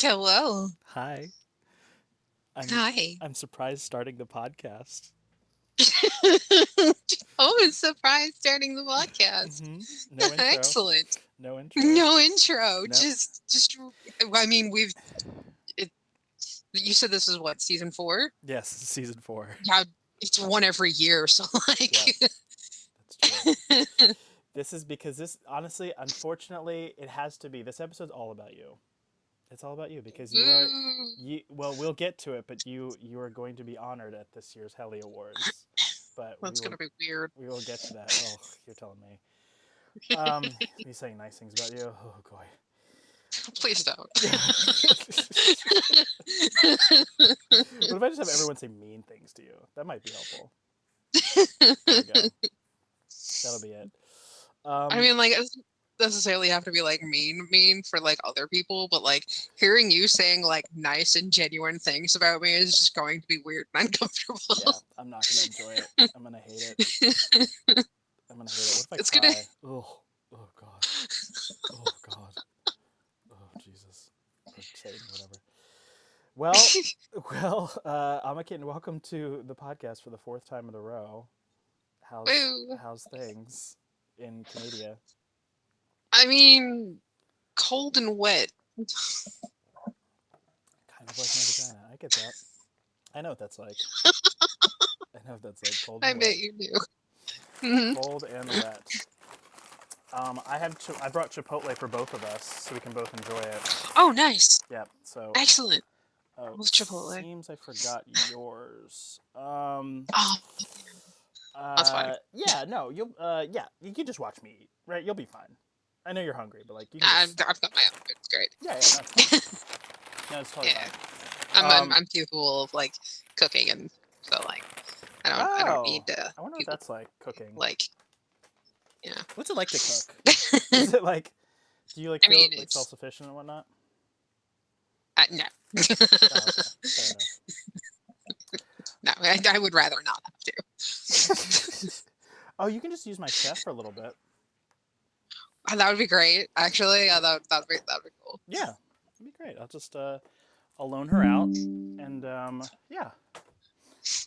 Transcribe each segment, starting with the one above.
Hello. Hi. I'm Hi. I'm surprised starting the podcast. Oh, I'm surprised starting the podcast. No intro. Excellent. No intro. No intro. No. I mean, it, you said this is what, season four? Yes, season 4. Yeah, it's one every year. So, Yeah, that's true. This is because this honestly, unfortunately, it has to be. This episode's all about you. It's all about you because ooh, well, we'll get to it, but you are going to be honored at this year's Helly Awards. But that's going to be weird. we will get to that. Oh, you're telling me. Me saying nice things about you. Oh boy. Please don't. What if I just have everyone say mean things to you? That might be helpful. There we go. That'll be it. I Um, mean, like, it doesn't necessarily have to be like mean for like other people, but like hearing you saying like nice and genuine things about me is just going to be weird and uncomfortable. yeah, I'm not gonna enjoy it. I'm gonna hate it. I'm gonna hate it. What if I It's gonna. cry? Oh, oh God. Oh God. Oh Jesus. Or Satan, whatever. Well, Amakitten, welcome to the podcast for the fourth time in a row. Woo. How's things in Canada? I mean, cold and wet. Kind of like my vagina. I get that. I know what that's like. I know what that's like. Cold I and wet. bet you do. Mhm. Cold and wet. I brought Chipotle for both of us so we can both enjoy it. Oh, nice. Yeah. So, Excellent. oh, With Chipotle. seems I forgot yours. Oh, that's fine. Yeah. No, yeah. You can just watch me eat, right? You'll be fine. I know you're hungry, but like you can I've, just. I've got my own food. It's great. Yeah, yeah. No, it's fine. No, it's totally Yeah, fine. I'm, I'm Um. I'm capable of like cooking, and so like I don't Oh, need I wonder what people that's like cooking. like yeah. What's it like to cook? Is it like? Do you like I feel mean, like self it's sufficient and whatnot? no. Oh, okay. Fair enough. No, I would rather not have to. Oh, you can just use my chef for a little bit. That would be great, actually. That'd be cool. Yeah, that'd be great. I'll loan her out, and yeah,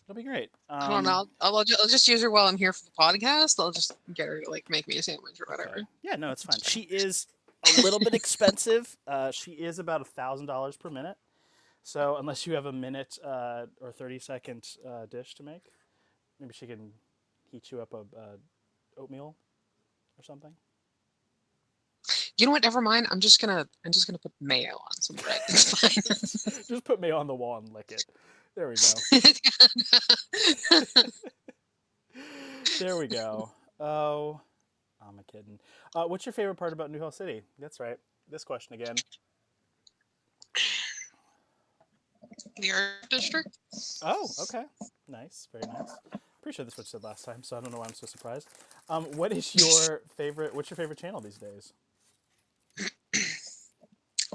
it'll be great. I don't know. I'll just use her while I'm here for the podcast. I'll just get her to like make me a sandwich or Okay. whatever. Yeah, no, it's fine. It's She fine. is a little bit expensive. She is about $1,000 per minute. So unless you have a minute or 30-second dish to make, maybe she can heat you up a oatmeal or something. You know what? Never mind. I'm just gonna put mayo on some bread. It's Just put me on the wall and lick it. There we go. fine. There we go. Oh, I'm a kidding. What's your favorite part about New Hell City? That's right. This question again. The art district. Oh, okay. Nice. Very nice. Pretty sure this was what you said last time, so I don't know why I'm so surprised. What is your favorite? What's your favorite channel these days? Because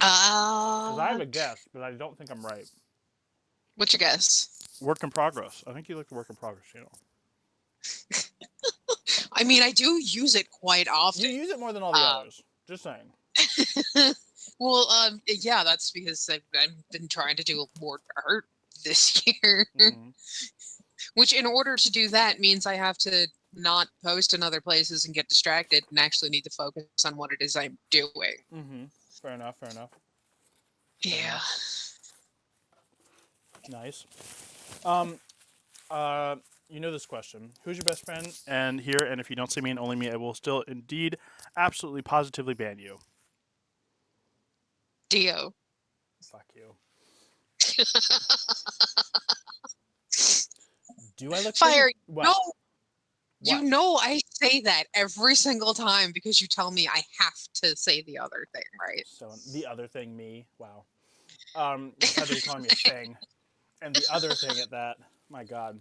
I have Uh, a guess, but I don't think I'm right. what's your guess? Work in progress. I think you like the work in progress channel. I mean, I do use it quite You often. use it more than all the Um, others. Just saying. well, yeah, that's because I've been trying to do more art this year, Mm-hmm. which in order to do that means I have to not post in other places and get distracted and actually need to focus on what it is I'm doing. Mm-hmm. Fair enough. Fair enough. Fair Yeah. enough. Nice. Um. Uh. You know this question. Who's your best friend? And here, and if you don't say me and only me, I will still indeed, absolutely, positively ban you. Dio. Fuck you. Do I look pretty? Fire. No, What? you What? know I say that every single time because you tell me I have to say the other thing, right? So the other thing, me. Wow. The fact that you're calling me a thing, and the other thing at that. My God.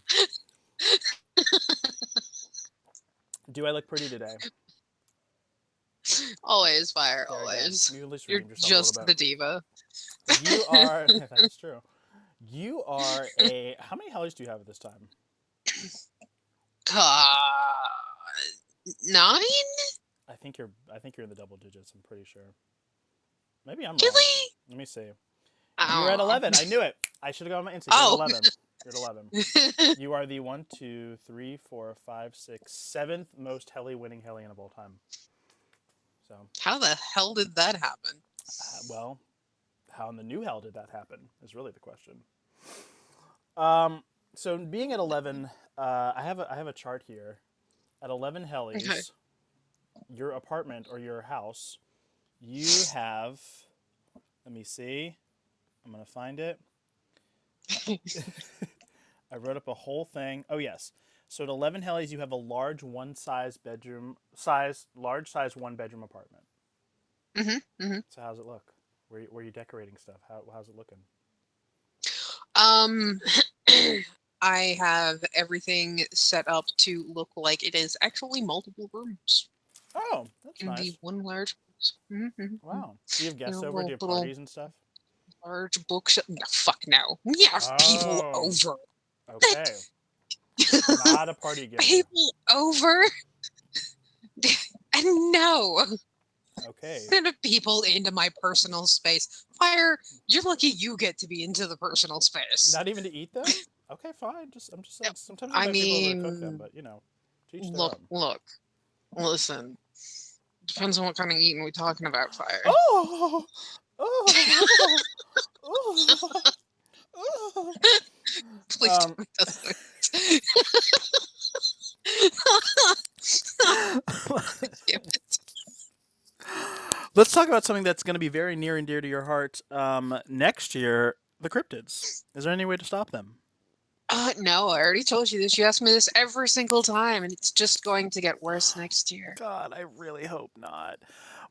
Do I look pretty today? Always fire, There again. always. You at least You're redeemed yourself a little just bit. the diva. You are. That is true. You are a. How many Hellies do you have at this time? Uh, 9? I think you're. I think you're in the double digits. I'm pretty sure. Maybe I'm wrong. Really? Let me see. You're at Oh. 11. I knew it. I should have gone on my instinct. You're at Oh. 11. You're at 11. You are the one, two, three, four, five, six, seventh most heli winning Hellion of all time. So, How the hell did that happen? well, how in the new hell did that happen? Is really the question. Um, so being at 11, I have a chart here. At 11 Okay. helis, your apartment or your house, you have. Let me see. I'm gonna find it. I wrote up a whole thing. Oh yes. So at 11 helis, you have a large large size one bedroom apartment. Hmm. So how's it look? Where you decorating stuff? How's it looking? Um, I have everything set up to look like it is actually multiple rooms Oh, that's in the nice. one large place. Mm-hmm. Wow. Do you have You guests know, over? Do you have little parties and stuff? large bookshelf. No, fuck no. We have people Oh, over. okay. Not a party giver. People over? And no, Okay. kind of people into my personal space. Fire, you're lucky you get to be into the personal space. Not even to eat them? Okay, fine. I'm just saying. Sometimes I I invite people over to cook them, mean, but to each their own. look, listen. Depends on what kind of eating we're talking about, Fire. Oh, oh, oh, oh. Please Um, tell me it doesn't. Damn it. let's talk about something that's going to be very near and dear to your heart. Next year, the cryptids. Is there any way to stop them? No, I already told you this. You ask me this every single time, and it's just going to get worse next year. God, I really hope not.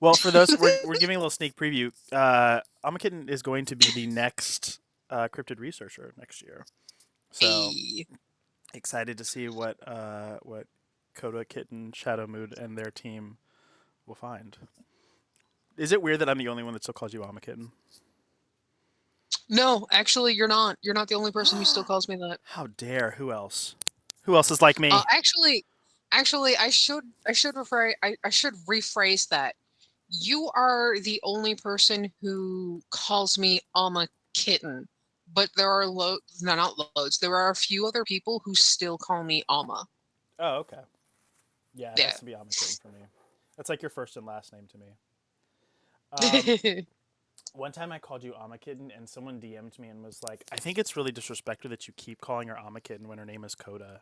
Well, for those, we're giving a little sneak preview. Amakitten is going to be the next cryptid researcher next year. So Hey. excited to see what Coda, Kitten, Shadow Mood, and their team will find. Is it weird that I'm the only one that still calls you Amakitten? No, actually, you're not. You're not the only person who still calls me that. How dare? Who else? Who else is like me? Actually, I should rephrase that. You are the only person who calls me Alma Kitten, but there are loads, no, not loads. There are a few other people who still call me Alma. Oh, okay. Yeah, it has Yeah. to be Amakitten for me. That's like your first and last name to me. Um, One time I called you Amakitten and someone DM'd me and was like, I think it's really disrespectful that you keep calling her Amakitten when her name is Coda.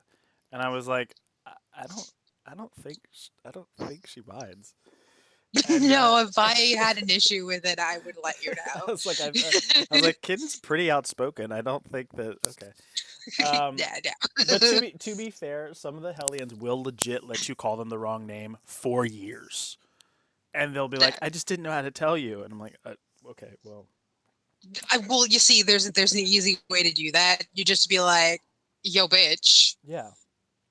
And I was like, I don't I don't think she minds. And No, if I had an issue with it, I would let you I know. was like, I was like, Kitten's pretty outspoken. I don't think that okay. Um, Yeah, but no. to be fair, some of the Hellions will legit let you call them the wrong name for years, and they'll be like, I just didn't know how to tell you, and I'm like, okay, well, Well, you see, there's an easy way to do that. You just be like, "Yo, bitch, yeah.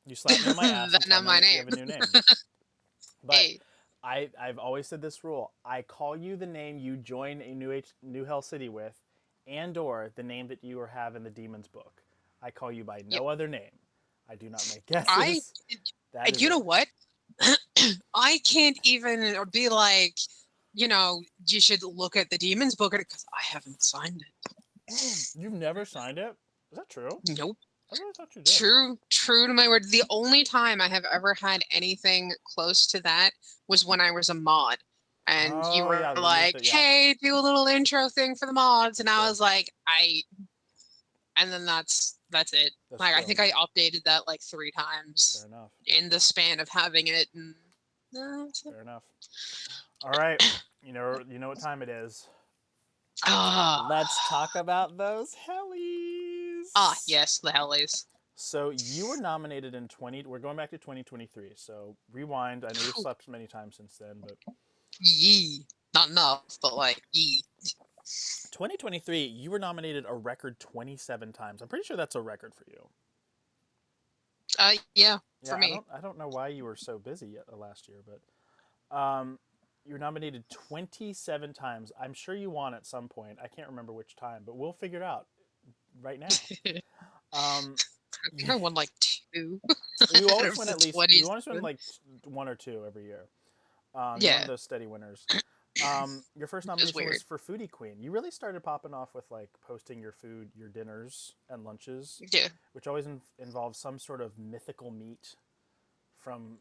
You slap me on my ass and that's tell not my me you have name." a new name. But Hey, I've always said this rule: I call you the name you join a New Hell City with, and or the name that you have in the Demon's book. I call you by yep. no other name. I do not make I, guesses. That is you know it. what? I can't even be like, you should look at the demon's book because I haven't signed it. You've never signed it? Is that true? Nope. I really thought you did. True to my word. The only time I have ever had anything close to that was when I was a mod. And you Oh were yeah, when you with like, the yeah, hey, do a little intro thing for the mods. And I sure, was like, and then that's it. that's Like, I true. think I updated that like three Fair times enough. in the span of having it. And that's it. Fair enough. All right, you know what time it is. Ah, Let's talk about those Hellies. yes, the Hellies. So you were nominated in 20. We're going back to 2023. So rewind. I know you've Phew. slept many times since then, but Yee. Not enough, but like, yee. 2023, you were nominated a record 27 times. I'm pretty sure that's a record for you. Yeah, for Yeah, me. I don't know why you were so busy last year, but you were nominated 27 times. I'm sure you won at some point. I can't remember which time, but we'll figure it out right now. I Um, think I won like two you out always of win the at least. You always win 27. like one or two every year. You're one of Yeah. those steady winners. Your first which is nomination was weird. for Foodie Queen. You really started popping off with like posting your food, your dinners and lunches, Yeah. which always involves some sort of mythical meat from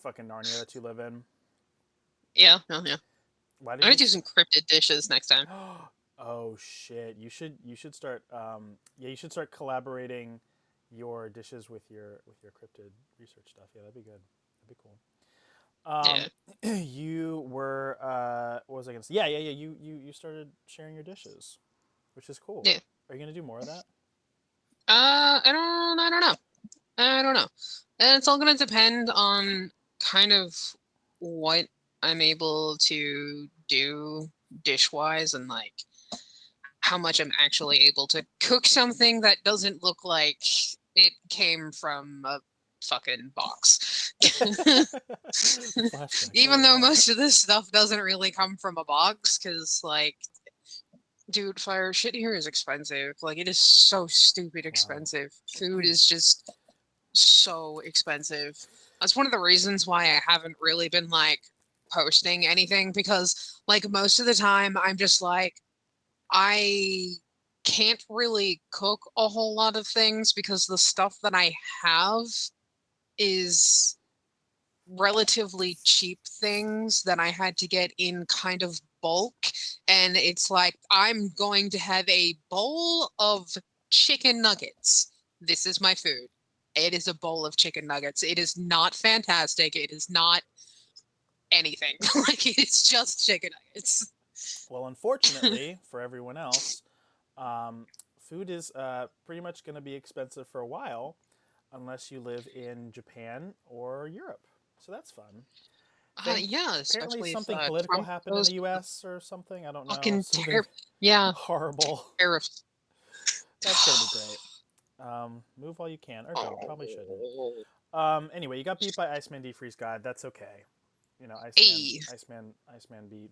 fucking Narnia that you live in. Yeah, yeah, yeah. Why I'm did gonna you? do some cryptid dishes next time. Oh shit! You should start. Yeah, you should start collaborating your dishes with your cryptid research stuff. Yeah, that'd be good. That'd be cool. Yeah, You were what was I gonna say? Yeah, yeah, yeah. You started sharing your dishes, which is cool. yeah. Are you gonna do more of that? I don't know. I don't know. And it's all gonna depend on kind of what I'm able to do dish-wise and like how much I'm actually able to cook something that doesn't look like it came from a fucking box. The flashbacks. Oh Even though wow. most of this stuff doesn't really come from a box, because like, dude, fire shit here is expensive. Like, it is so stupid Wow. expensive. Food is just so expensive. That's one of the reasons why I haven't really been like posting anything because like most of the time I'm just like I can't really cook a whole lot of things because the stuff that I have is relatively cheap things that I had to get in kind of bulk. And it's like, I'm going to have a bowl of chicken nuggets. This is my food. It is a bowl of chicken nuggets. It is not fantastic. It is not anything. Like, it's just chicken nuggets. Well, unfortunately for everyone else, um, food is pretty much going to be expensive for a while, unless you live in Japan or Europe. So that's fun. Yeah, Apparently especially if something political Trump happened in goes the with the U.S. or something. I don't know. fucking Something tariff. Yeah, horrible. tariffs. That's gonna be great. Move while you can, or don't. Probably shouldn't. Oh. Anyway, you got beat by Iceman Defreeze God. That's okay. You know, Hey. Iceman be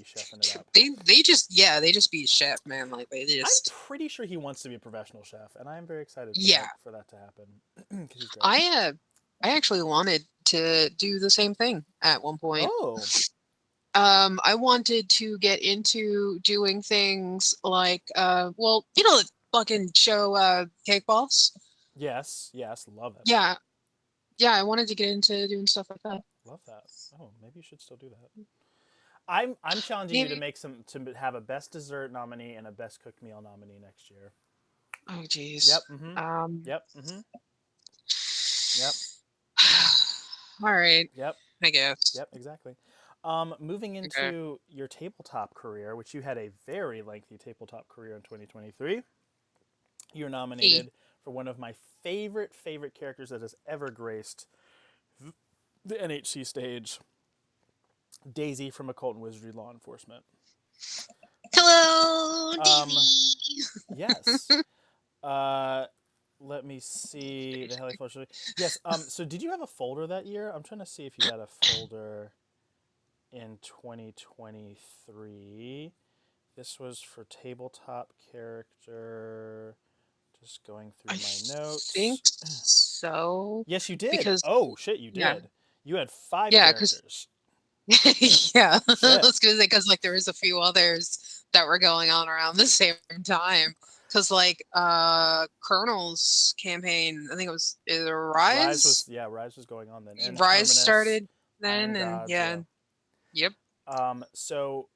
chefing it up. They just be chef, man. Like they I'm just pretty sure he wants to be a professional chef, and I'm very excited yeah. for that to happen because he's great. I uh I actually wanted to do the same thing at one point. Oh, I wanted to get into doing things like well, you know the fucking show Cake Boss? yes, yes, love that show. Yeah. Yeah, I wanted to get into doing stuff like that. Love that. Oh, maybe you should still do that. I'm challenging you to Maybe make some to have a best dessert nominee and a best cooked meal nominee next year. oh Yep. geez. Mm-hmm. Um Yep. Mm-hmm. Yep. all right, Yep. I guess. Yep. Exactly. Moving Okay. into your tabletop career, which you had a very lengthy tabletop career in 2023, you're Hey. nominated for one of my favorite characters that has ever graced the NHC stage, Daisy from Occult and Wizardry Law Enforcement. Hello, Um, Daisy. yes. Uh, Let me see the Heli Flush. Yes. So did you have a folder that year? I'm trying to see if you had a folder in 2023. This was for tabletop character. Just going through I my notes. think so Yes, you did. because Oh shit, you yeah, did. You had five yeah, because characters. yeah, I Shit. was gonna say because like there was a few others that were going on around the same time. Because like Colonel's campaign, I think it was either Rise. Rise was going on then, and Rise Terminus, started Iron then, and Gods. yeah, Yeah. yep, So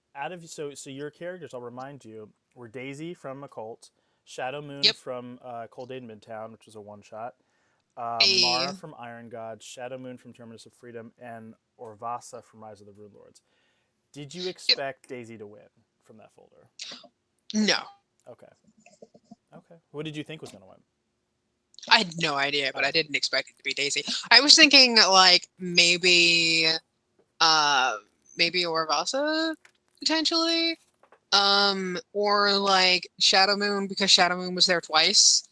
your characters, I'll remind you, were Daisy from Occult, Shadow Moon yep. from Cold Aid Midtown, which was a one shot, A Mara from Iron God, Shadow Moon from Terminus of Freedom, and Orvasa from Rise of the Rune Lords. Did you yep. expect Daisy to win from that folder? No, Okay. Okay. What did you think was going to win? I had no idea, but Oh. I didn't expect it to be Daisy. I was thinking like uh, maybe Orvasa potentially. Or like Shadow Moon because Shadow Moon was there twice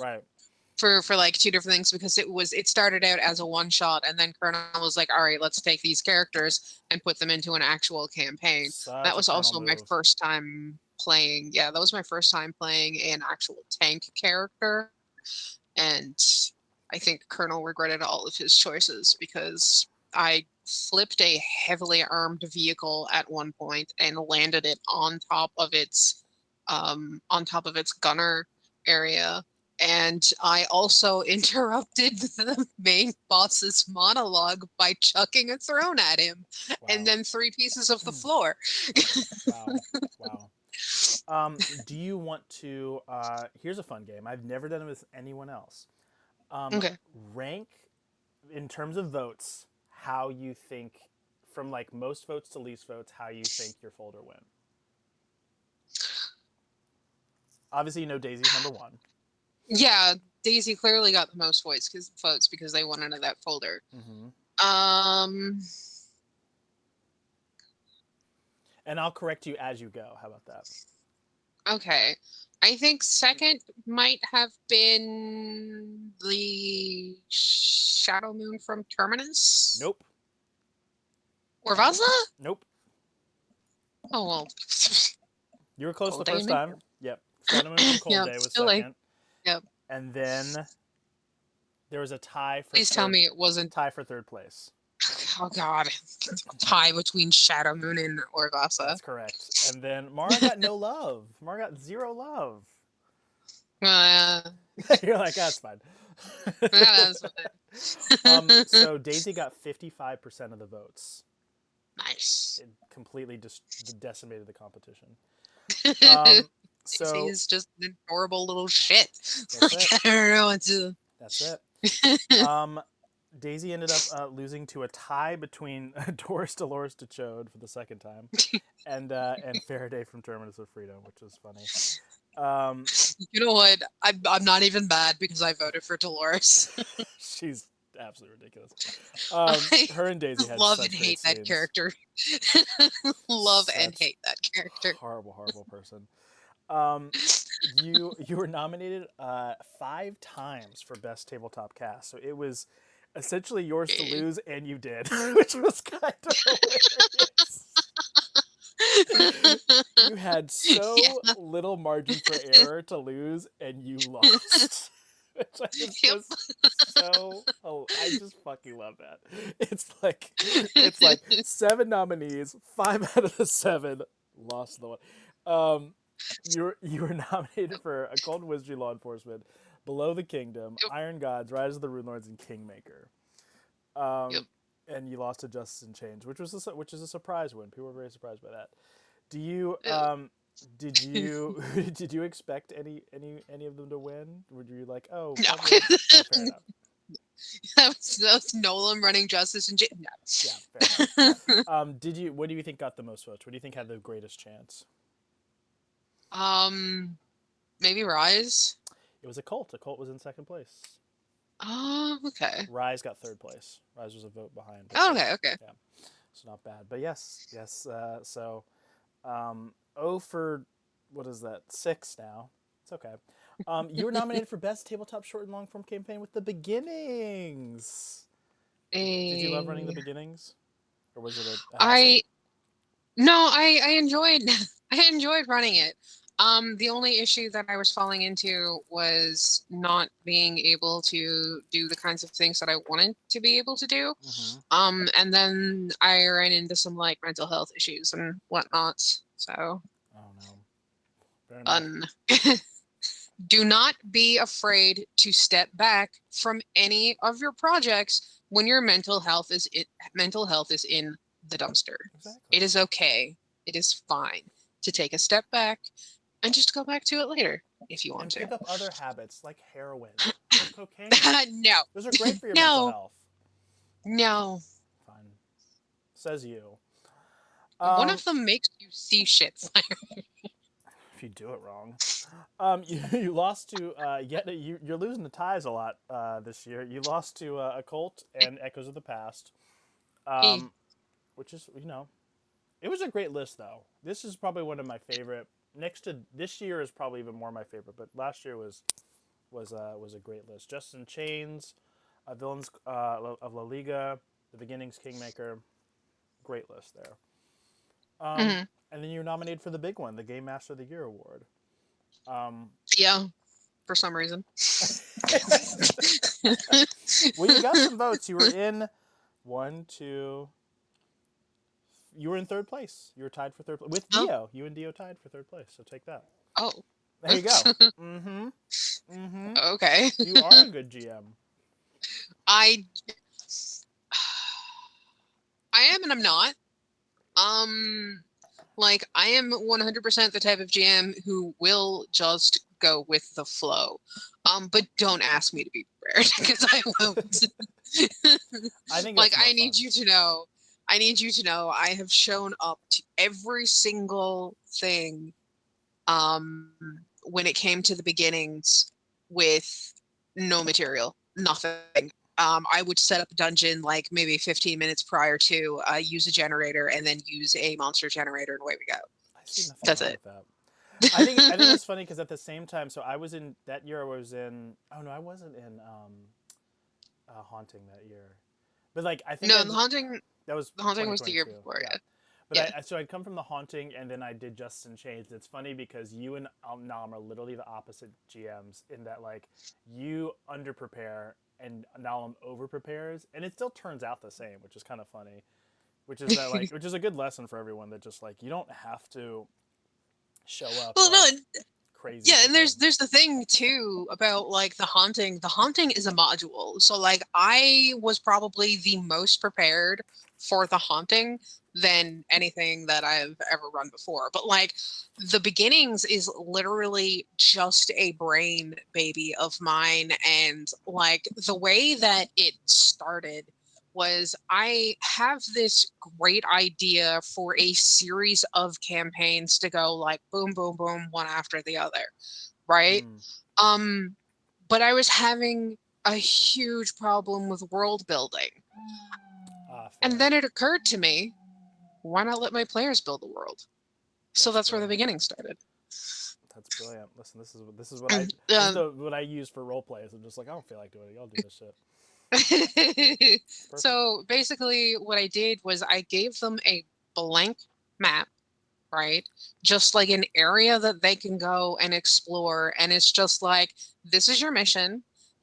Right. for like two different things because it started out as a one shot and then Colonel was like, all right, let's take these characters and put them into an actual campaign. That Such a was Colonel also my move. first time playing. Yeah, that was my first time playing an actual tank character, and I think Colonel regretted all of his choices because I flipped a heavily armed vehicle at one point and landed it on top of its gunner area. And I also interrupted the main boss's monologue by chucking a throne at him and Wow. then 3 pieces of the floor. Wow. Wow. Do you want to? Here's a fun game. I've never done it with anyone else. Um, Okay. Rank in terms of votes how you think, from like most votes to least votes, how you think your folder went. Obviously, you know Daisy's number one. Yeah, Daisy clearly got the most votes because they went into that folder. Mm-hmm. Um, And I'll correct you as you go. How about that? okay. I think second might have been the Shadow Moon from Terminus. Nope. Or Vasa? Nope. Oh, well. You were close the Cold Day first in time. Yep. Cinnamon from Cold Yeah, Day was still like, second, yep. and then there was a Please tell me it wasn't. tie for third place. Oh, God. Tie between Shadow Moon and Orvasa. That's correct. And then Mara got no love. Mara got zero love. Uh, You're like, that's fine. that's So Daisy got 55% of the votes. nice. It completely just decimated the competition. So He's just an adorable little shit. that's it. I don't know what to. That's it. Daisy ended up losing to a tie between Doris Dolores DeChode for the second time, and Faraday from Terminus of Freedom, which was funny. You know what? I'm not even mad because I voted for Dolores. She's absolutely ridiculous. I Her and Daisy had love such and great hate that scenes. character. Love and Such hate that character. horrible person. You were nominated 5 times for best tabletop cast, so it was essentially yours to lose, and you did, which was kind of hilarious. You had so Yeah. little margin for error to lose, and you lost. Which I was Yep. just so I just fucking love that. It's like 7 nominees, 5 out of the 7 lost the one. You were nominated for A Cold Wizardry Law Enforcement, Below the Kingdom, Yep. Iron Gods, Rise of the Runelords, and Kingmaker. Yep. And you lost to Justice and Change, which is a surprise win. People were very surprised by that. Do you did you did you expect any of them to win? Were you like, oh, No. probably? Oh, fair enough. that was Nolan running Justice and no. Yeah, fair enough. Did you? What do you think got the most votes? What do you think had the greatest chance? Maybe Rise. It was a cult. A cult was in second place. Oh, okay. Rise got third place. Rise was a vote behind. Oh, okay. Yeah, it's not bad. But yes. So, for what is that? 6 now. It's okay. You were nominated for best tabletop short and long form campaign with The Beginnings. Did you love running The Beginnings, or was it a hassle? I enjoyed I enjoyed running it. The only issue that I was falling into was not being able to do the kinds of things that I wanted to be able to do. Mm-hmm. And then I ran into some like mental health issues and whatnot. So, Oh no. Fair enough. do not be afraid to step back from any of your projects when your mental health is in the dumpster. Exactly. It is okay. It is fine to take a step back and just go back to it later if you want And to. pick up other habits like heroin or cocaine. No. Those are great for your mental health. No. Fine. Says you. One of them makes you see shit. If you do it wrong. You lost to you're losing the ties a lot this year. You lost to a Cult and Echoes of the Past, which is it was a great list though. This is probably one of my favorite. Next to this year is probably even more my favorite, but last year was a great list. Justin Chains, Villains of La Liga, The Beginnings, Kingmaker, great list there. And then you're nominated for the big one, the Game Master of the Year award. Yeah, for some reason. Well, you got some votes. You were in 1, 2, You were in third place. You were tied for third place with Oh, Dio. You and Dio tied for third place. So take that. oh. There you go. Mm-hmm. Mm-hmm. Okay. You are a good GM. I I am and I'm not. Um, like I am 100% the type of GM who will just go with the flow. But don't ask me to be prepared because I won't. I think Like that's more I need fun. you to know, I need you to know I have shown up to every single thing when it came to the beginnings with no material, nothing. I would set up a dungeon like maybe 15 minutes prior to use a generator and then use a monster generator and away we go. I see nothing That's wrong it. with that. I think that's funny because at the same time, so I was in that year. I was in. Oh no, I wasn't in haunting that year. But like I think No, I'd that was the haunting was the year 2022. before. Yeah. Yeah, But yeah. so I'd come from the haunting, and then I did Justin Chains. It's funny because you and Nam are literally the opposite GMs in that like you under prepare and Nalam over prepares, and it still turns out the same, which is kind of funny. Which is that like, which is a good lesson for everyone that just like you don't have to show up Well, like no, crazy yeah, and prepared. there's the thing too about like the haunting. The haunting is a module. So like I was probably the most prepared for the haunting than anything that I've ever run before. But like the beginnings is literally just a brain baby of mine, and like the way that it started was I have this great idea for a series of campaigns to go like boom, boom, boom, one after the other, right? Mm. Um, but I was having a huge problem with world building. Ah, And fair. then it occurred to me, why not let my players build the world? So That's that's where the brilliant. beginning started. That's brilliant. Listen, this is Um, the what I use for role plays. I'm just like I don't feel like doing it. Y'all do this shit. It's perfect. so basically, what I did was I gave them a blank map, right? Just like an area that they can go and explore. And it's just like, this is your mission.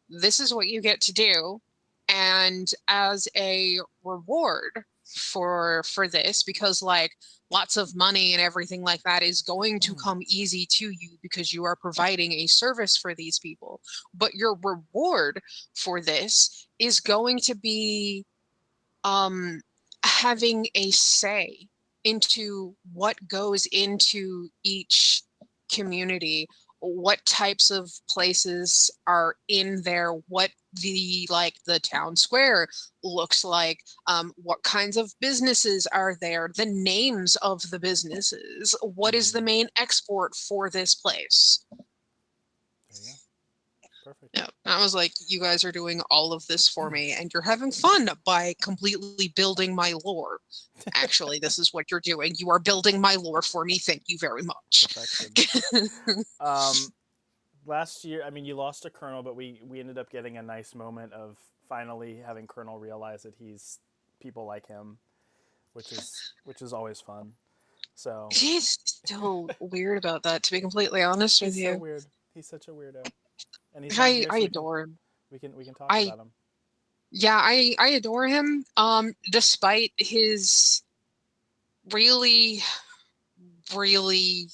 This is what you get to do. And as a reward for this, because like lots of money and everything like that is going to Mm. come easy to you because you are providing a service for these people. But your reward for this is going to be um, having a say into what goes into each community, what types of places are in there, what the like the town square looks like, what kinds of businesses are there, the names of the businesses, what is the Mm-hmm. main export for this place. There you go. Perfect. Yeah, I was like, you guys are doing all of this for me, and you're having fun by completely building my lore. Actually, this is what you're doing. You are building my lore for me. Thank you very much. Perfection. Um, last year, I mean, you lost a Colonel, but we ended up getting a nice moment of finally having Colonel realize that he's people like him, which is always fun. So He's still weird about that, to be completely honest with he's so you. weird. He's such a weirdo, and he's not here, I so adore him. we can talk I about him. yeah, I adore him. Despite his really, really,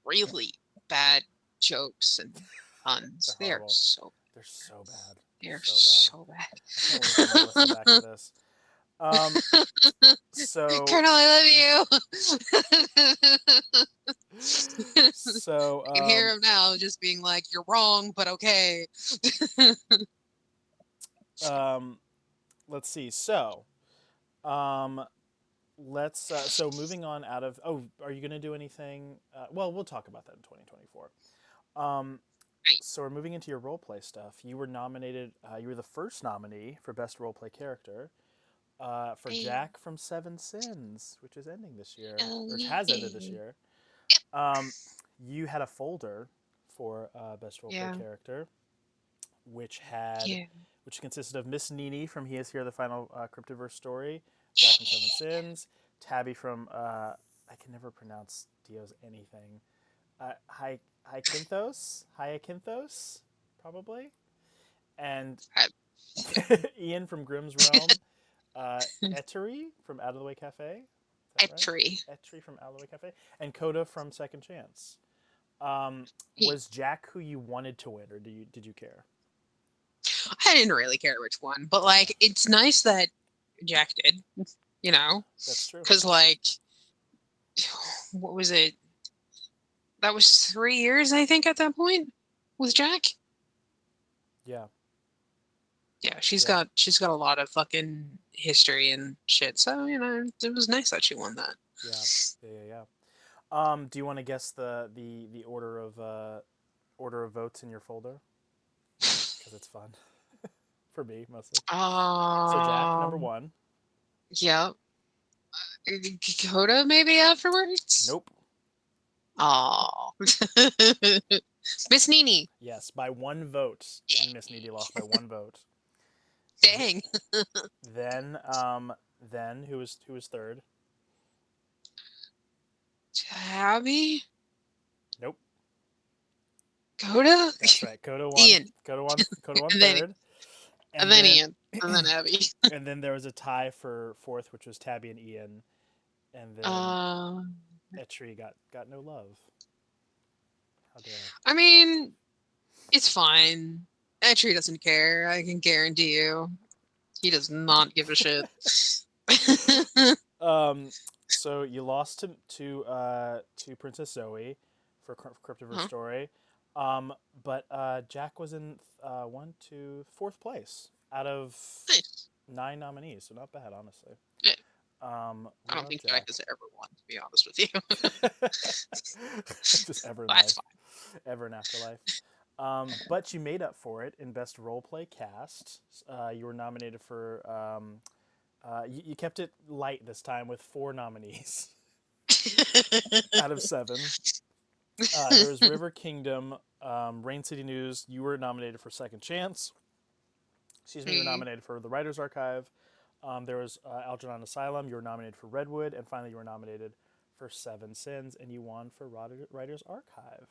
really bad jokes and They're puns. They are horrible. so They're so bad. They're they are so bad. so I can't wait for them to listen back to this. Um, so Colonel, I love you. so I can hear him now just being like, you're wrong, but okay. um, let's see. Um, so moving on out of are you gonna do anything? Well, we'll talk about that in 2024. Um, Right. so we're moving into your role play stuff. You were nominated. You were the first nominee for best role play character. For Hey, Jack from Seven Sins, which is ending this year, oh, or has ended this yeah. year. Yep. Um, you had a folder for best roleplay Yeah. character, which had Yeah. which consisted of Miss Nini from He Is Here, the final Cryptiverse story, Jack from Seven Sins, Tabby from I can never pronounce Dio's anything, Hyacinthos, probably, and I- Ian from Grimm's Realm, Etteri from Out of the Way Cafe, right? Etri. Etri from Alleyway Cafe, and Coda from Second Chance. He- Was Jack who you wanted to win, or did you care? I didn't really care which one, but Fair enough. like it's nice that Jack did, you know, That's true. because like what was it? That was 3 years, I think, at that point with Jack. Yeah, Yeah, yeah, she's got a lot of fucking history and shit. So, it was nice that she won that. yeah, yeah. Do you want to guess the order of votes in your folder? Because it's fun for me mostly. So Jack number Um, one. yeah. Coda maybe afterwards? Nope. Oh. Miss Nini. Yes, by one vote. Miss Needy lost by one vote. Th- Dang. then who was third? Tabby? Nope. Coda? That's right. Coda won. Ian. Coda won And then third, and and then then Ian. And then Abby. and then there was a tie for fourth, which was Tabby and Ian, and then Uh, Etri got no love. How dare? I mean, it's fine. Etri doesn't care. I can guarantee you. He does not give a shit. So you lost to Princess Zoe for Crypt of Her Huh? Story, but Jack was in fourth place out of Nice. 9 nominees, so not bad, honestly. Yeah, I We don't love think Jack Jack. has ever won, to be honest with you. Just ever in That's life, fine. ever in afterlife. But you made up for it in Best Roleplay Cast. You were nominated for. You kept it light this time with 4 nominees out of 7. There was River Kingdom, Rain City News. You were nominated for Second Chance. Excuse me, you were Hmm. nominated for The Writer's Archive. There was Algernon Asylum. You were nominated for Redwood. And finally, you were nominated for Seven Sins. And you won for Writer's Archive,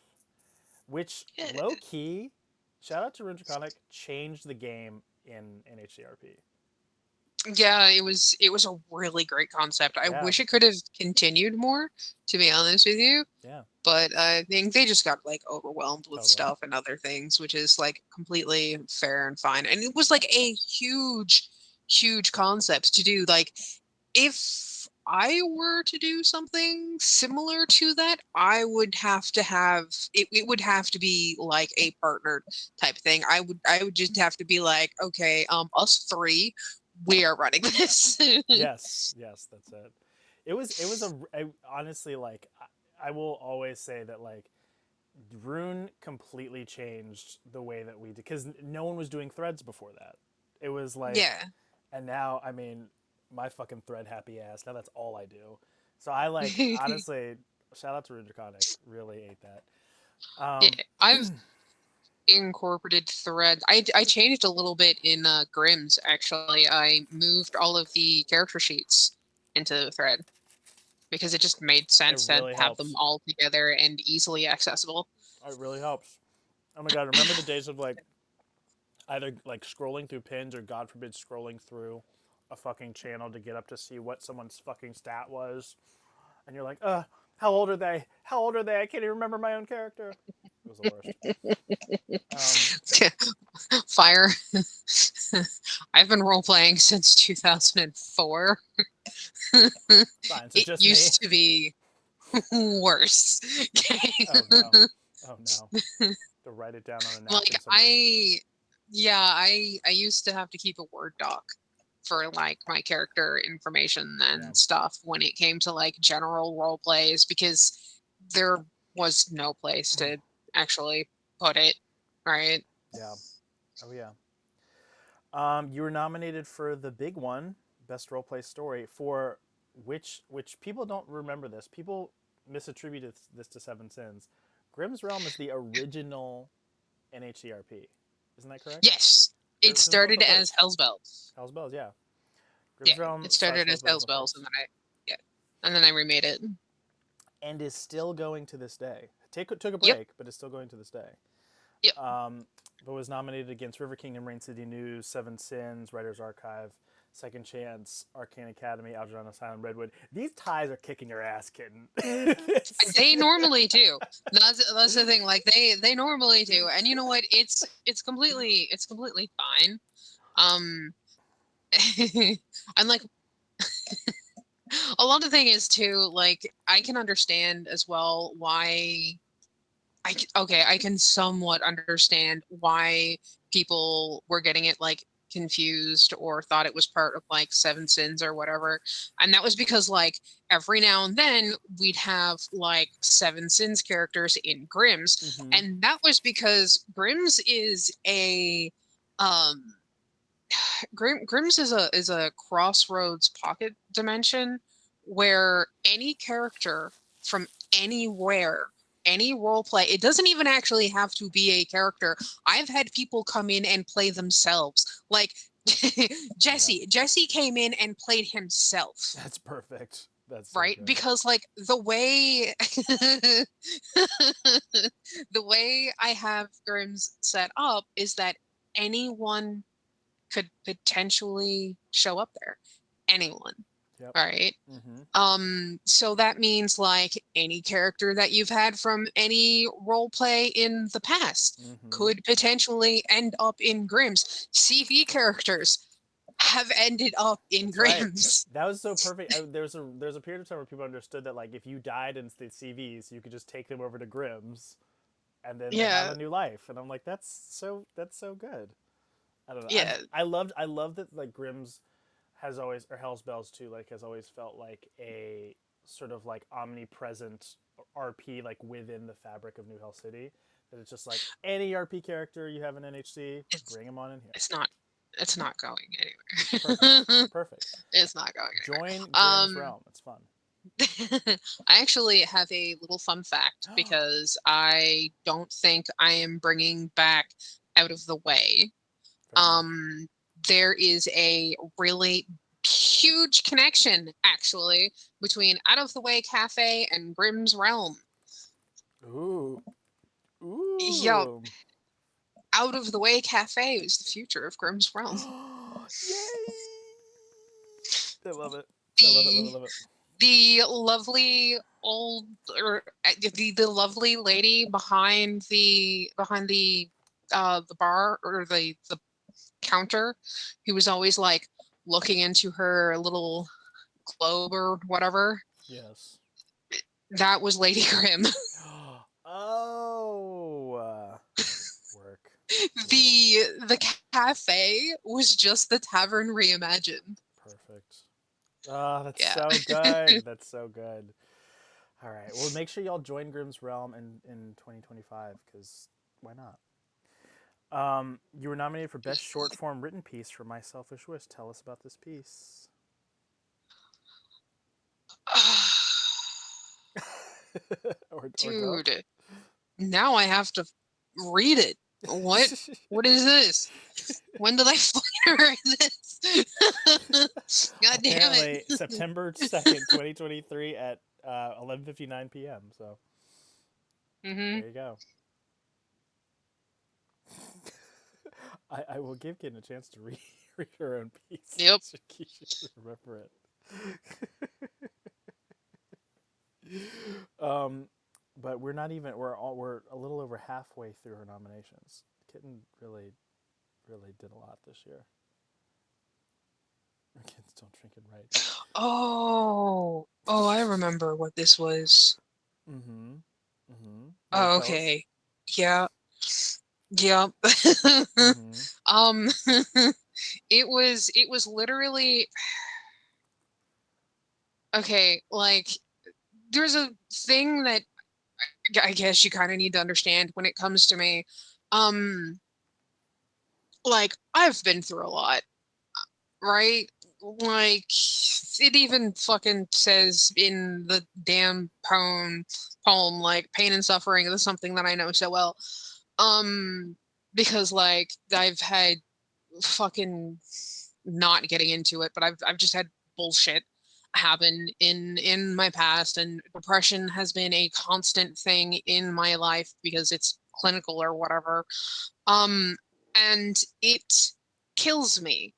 which Yeah. low key, shout out to Rundriconic, changed the game in NHCRP. Yeah, it was a really great concept. I Yeah, wish it could have continued more, to be honest with you. yeah, But I think they just got like overwhelmed with totally. stuff and other things, which is like completely fair and fine. And it was like a huge, huge concept to do. Like, if I were to do something similar to that, I would have to have it, it would have to be like a partnered type thing. I would just have to be like, okay, us three, we are running this. Yes, yes, that's it. It was honestly, like, I will always say that, like, Rune completely changed the way that we did, because no one was doing threads before that. It was like, Yeah. and now, I mean, my fucking thread happy ass. Now that's all I do. So I, like, honestly, shout out to Rundriconic. Really ate that. Yeah, Um, I've incorporated thread. I changed a little bit in Grimm's actually. I moved all of the character sheets into thread because it just made it sense to really have them helps. all together and easily accessible. It really helps. Oh my god, remember the days of, like, either, like, scrolling through pins or, God forbid, scrolling through a fucking channel to get up to see what someone's fucking stat was, and you're like, how old are they? How old are they? I can't even remember my own character. It was the worst. Um, Fire. I've been role playing since 2004. Fine, so It just me. used to be worse. Oh no. Oh no. To write it down on a Like napkin somewhere. yeah, I used to have to keep a Word doc for like my character information Yeah. and stuff when it came to like general role plays because there was no place to actually put it, right? Yeah. Oh yeah. You were nominated for the big one, best roleplay story, for which people don't remember this. People misattributed this to Seven Sins. Grimm's Realm is the original NHCRP. Isn't that correct? Yes, it Grimm's Realm was started the as first. Hell's Bells. Hell's Bells, yeah. Yeah, Grimm's Realm it slash started Hell's as Bells was Hell's the Bells, and first. then yeah, and then I remade it. And is still going to this day. Took a Yep, break, but is still going to this day. yep. But was nominated against River Kingdom, Rain City News, Seven Sins, Writer's Archive. Second Chance, Arcane Academy, Algernon Asylum, Redwood. These ties are kicking your ass, Kitten. They normally do. That's the thing. Like they normally do. And you know what? It's completely fine. Um and like a lot of the thing is too, like I can understand as well why okay, I can somewhat understand why people were getting it like confused or thought it was part of like Seven Sins or whatever. And that was because like every now and then we'd have like Seven Sins characters in Grimm's. Mm-hmm. And that was because Grimm's is a um Grimm's is a crossroads pocket dimension where any character from anywhere, any role play, it doesn't even actually have to be a character. I've had people come in and play themselves. Like Yeah. Jesse came in and played himself. That's perfect. That's so Right? good. Because like the way the way I have Grimm's set up is that anyone could potentially show up there. Anyone, Yep. right? Mm-hmm. So that means like any character that you've had from any role play in the past Mm-hmm. could potentially end up in Grimm's. CV characters have ended up in That's right. Grimm's. That was so perfect. There's a period of time where people understood that like if you died in the CVs, you could just take them over to Grimm's, and then they have Yeah, a new life. And I'm like, that's so good. I don't know. yeah, I love that like Grimm's has always, or Hell's Bells too, like has always felt like a sort of like omnipresent RP like within the fabric of New Hell City. That it's just like any RP character you have in NHC, it's bring them on in here. it's not it's not going Perfect. anywhere. Perfect. It's not going Join anywhere. Grimm's realm. It's fun. I actually have a little fun fact because I don't think I am bringing back out of the way. Fair enough. Um, there is a really huge connection actually between Out of the Way Cafe and Grimm's Realm. Ooh. Yup, Ooh. Out of the Way Cafe is the future of Grimm's Realm. Yay! I love it. I love it. Love it. The Love it. the lovely old or the lovely lady behind the bar or the counter who was always like looking into her little globe or whatever, Yes. that was Lady Grimm. Oh. Work. Work. The cafe was just the tavern reimagined. Perfect. Ah, that's Yeah. so good. That's so good. All right. Well, make sure y'all join Grimm's Realm in 2025 because why not? You were nominated for Best Short Form Written Piece for My Selfish Wish. Tell us about this piece. or don't. Dude, now I have to read it. What? What is this? When did I find her in this? God damn it. Apparently, September 2nd, 2023 at 11:59 p.m. So Hmm. there you go. I will give Kitten a chance to read her own piece. Yep. She should remember it. But we're not even. We're a little over halfway through her nominations. Kitten really did a lot this year. Kids don't drink and write. Oh, I remember what this was. Mm-hmm. Mm-hmm. You want to Oh, tell us? okay. Yeah. Yep. Mm-hmm. Um, it was literally okay, like there's a thing that I guess you kind of need to understand when it comes to me. Um, like I've been through a lot, right? Like it even fucking says in the damn poem like pain and suffering is something that I know so well. Um, because like I've had fucking not getting into it, but I've just had bullshit happen in my past, and depression has been a constant thing in my life because it's clinical or whatever. Um, and it kills me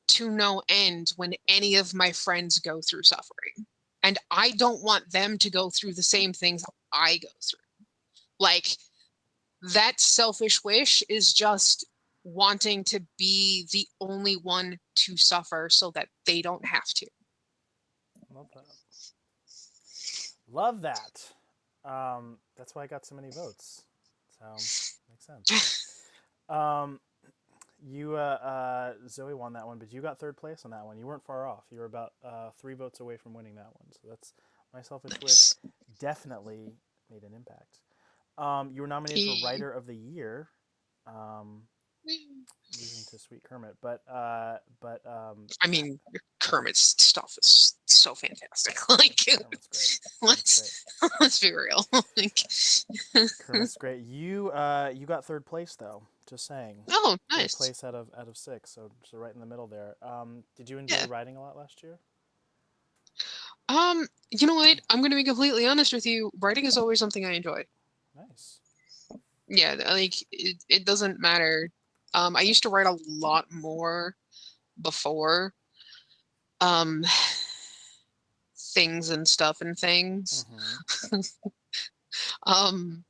to no end when any of my friends go through suffering. And I don't want them to go through the same things I go through. Like, that selfish wish is just wanting to be the only one to suffer so that they don't have to. Love that. Love that. That's why I got so many votes. So makes sense. Um, Zoe won that one, but you got third place on that one. You weren't far off. You were about 3 votes away from winning that one. So that's my selfish wish. Nice. Definitely made an impact. You were nominated for E- Writer of the Year. Um, Losing to Sweet Kermit, I mean, Kermit's stuff is so fantastic. Like, Kermit's great. Kermit's great. let's be real. Like, Kermit's great. You got third place though. Just saying. oh, Third nice. place out of 6, so right in the middle there. Did you enjoy Yeah. writing a lot last year? You know what? I'm gonna be completely honest with you. Writing is always something I enjoy. Nice. Yeah, like it doesn't matter. I used to write a lot more before. Um, things and stuff and things. Mm-hmm. Um,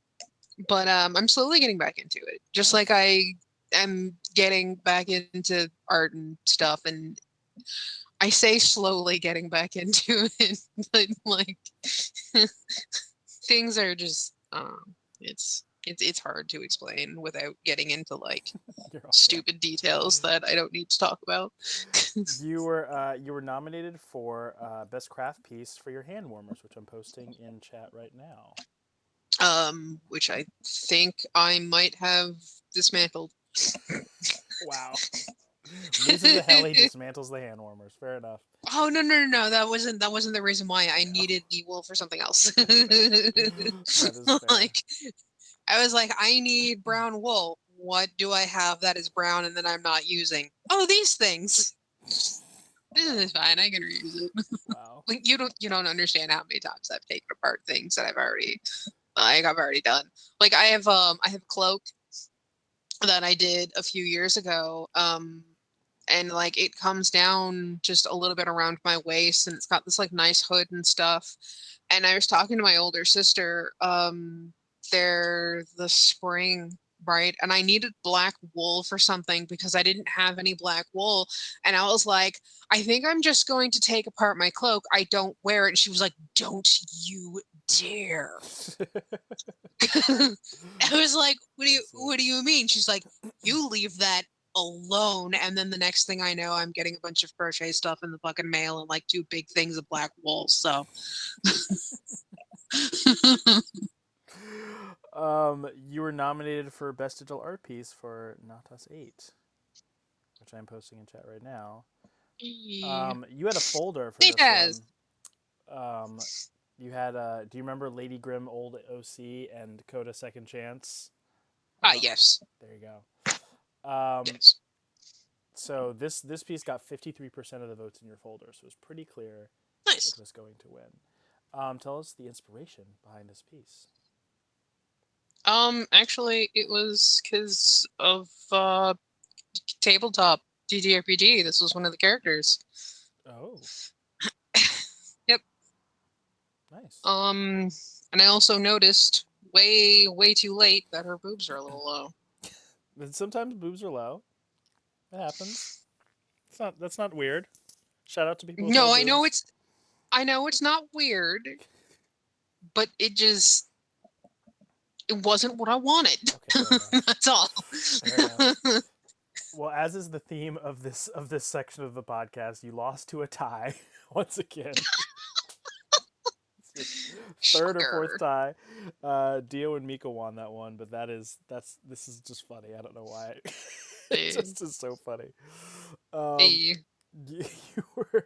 but I'm slowly getting back into it. Just like Nice. I am getting back into art and stuff, and I say slowly getting back into it, but like things are just it's hard to explain without getting into like You're all good. stupid details that I don't need to talk about. You were nominated for best craft piece for your hand warmers, which I'm posting in chat right now. Which I think I might have dismantled. Wow. Loses a heli, dismantles the hand warmers. Fair enough. Oh, no. That wasn't the reason why I needed the wool for something else. That's fair. That is fair. Like, I was like, I need brown wool. What do I have that is brown and that I'm not using? Oh, these things. This Wow. is fine. I can reuse it. Wow. Like, you don't understand how many times I've taken apart things that I've already done. Like, I have a cloak that I did a few years ago. And like it comes down just a little bit around my waist and it's got this like nice hood and stuff. And I was talking to my older sister, there the spring, right? And I needed black wool for something because I didn't have any black wool. And I was like, I think I'm just going to take apart my cloak. I don't wear it. And she was like, don't you dare. I was like, That's what do you mean? She's like, you leave that alone. And then the next thing I know, I'm getting a bunch of crochet stuff in the fucking mail and like 2 big things of black wool. So You were nominated for best digital art piece for Natas 8, which I'm posting in chat right now. it You had a folder for this has. one. Um, you had do you remember Lady Grimm Old OC and Coda Second Chance? Ah, yes. There you go. Yes. So this piece got 53% of the votes in your folder, so it was pretty clear it Nice. was going to win. Tell us the inspiration behind this piece. Actually it was because of tabletop DDRPG. This was one of the characters. Oh, Yep. nice. And I also noticed way too late that her boobs are a little low. And sometimes boobs are low. It happens. That's not weird. Shout out to people with low No, boobs. I know it's not weird, but it wasn't what I wanted. Okay, fair enough. That's all. Fair enough. Well, as is the theme of this section of the podcast, you lost to a tie once again. Third or fourth Shocker. tie. Dio and Mika won that one, but this is just funny. I don't know why. It Eh, just is so funny. Um, eh. you were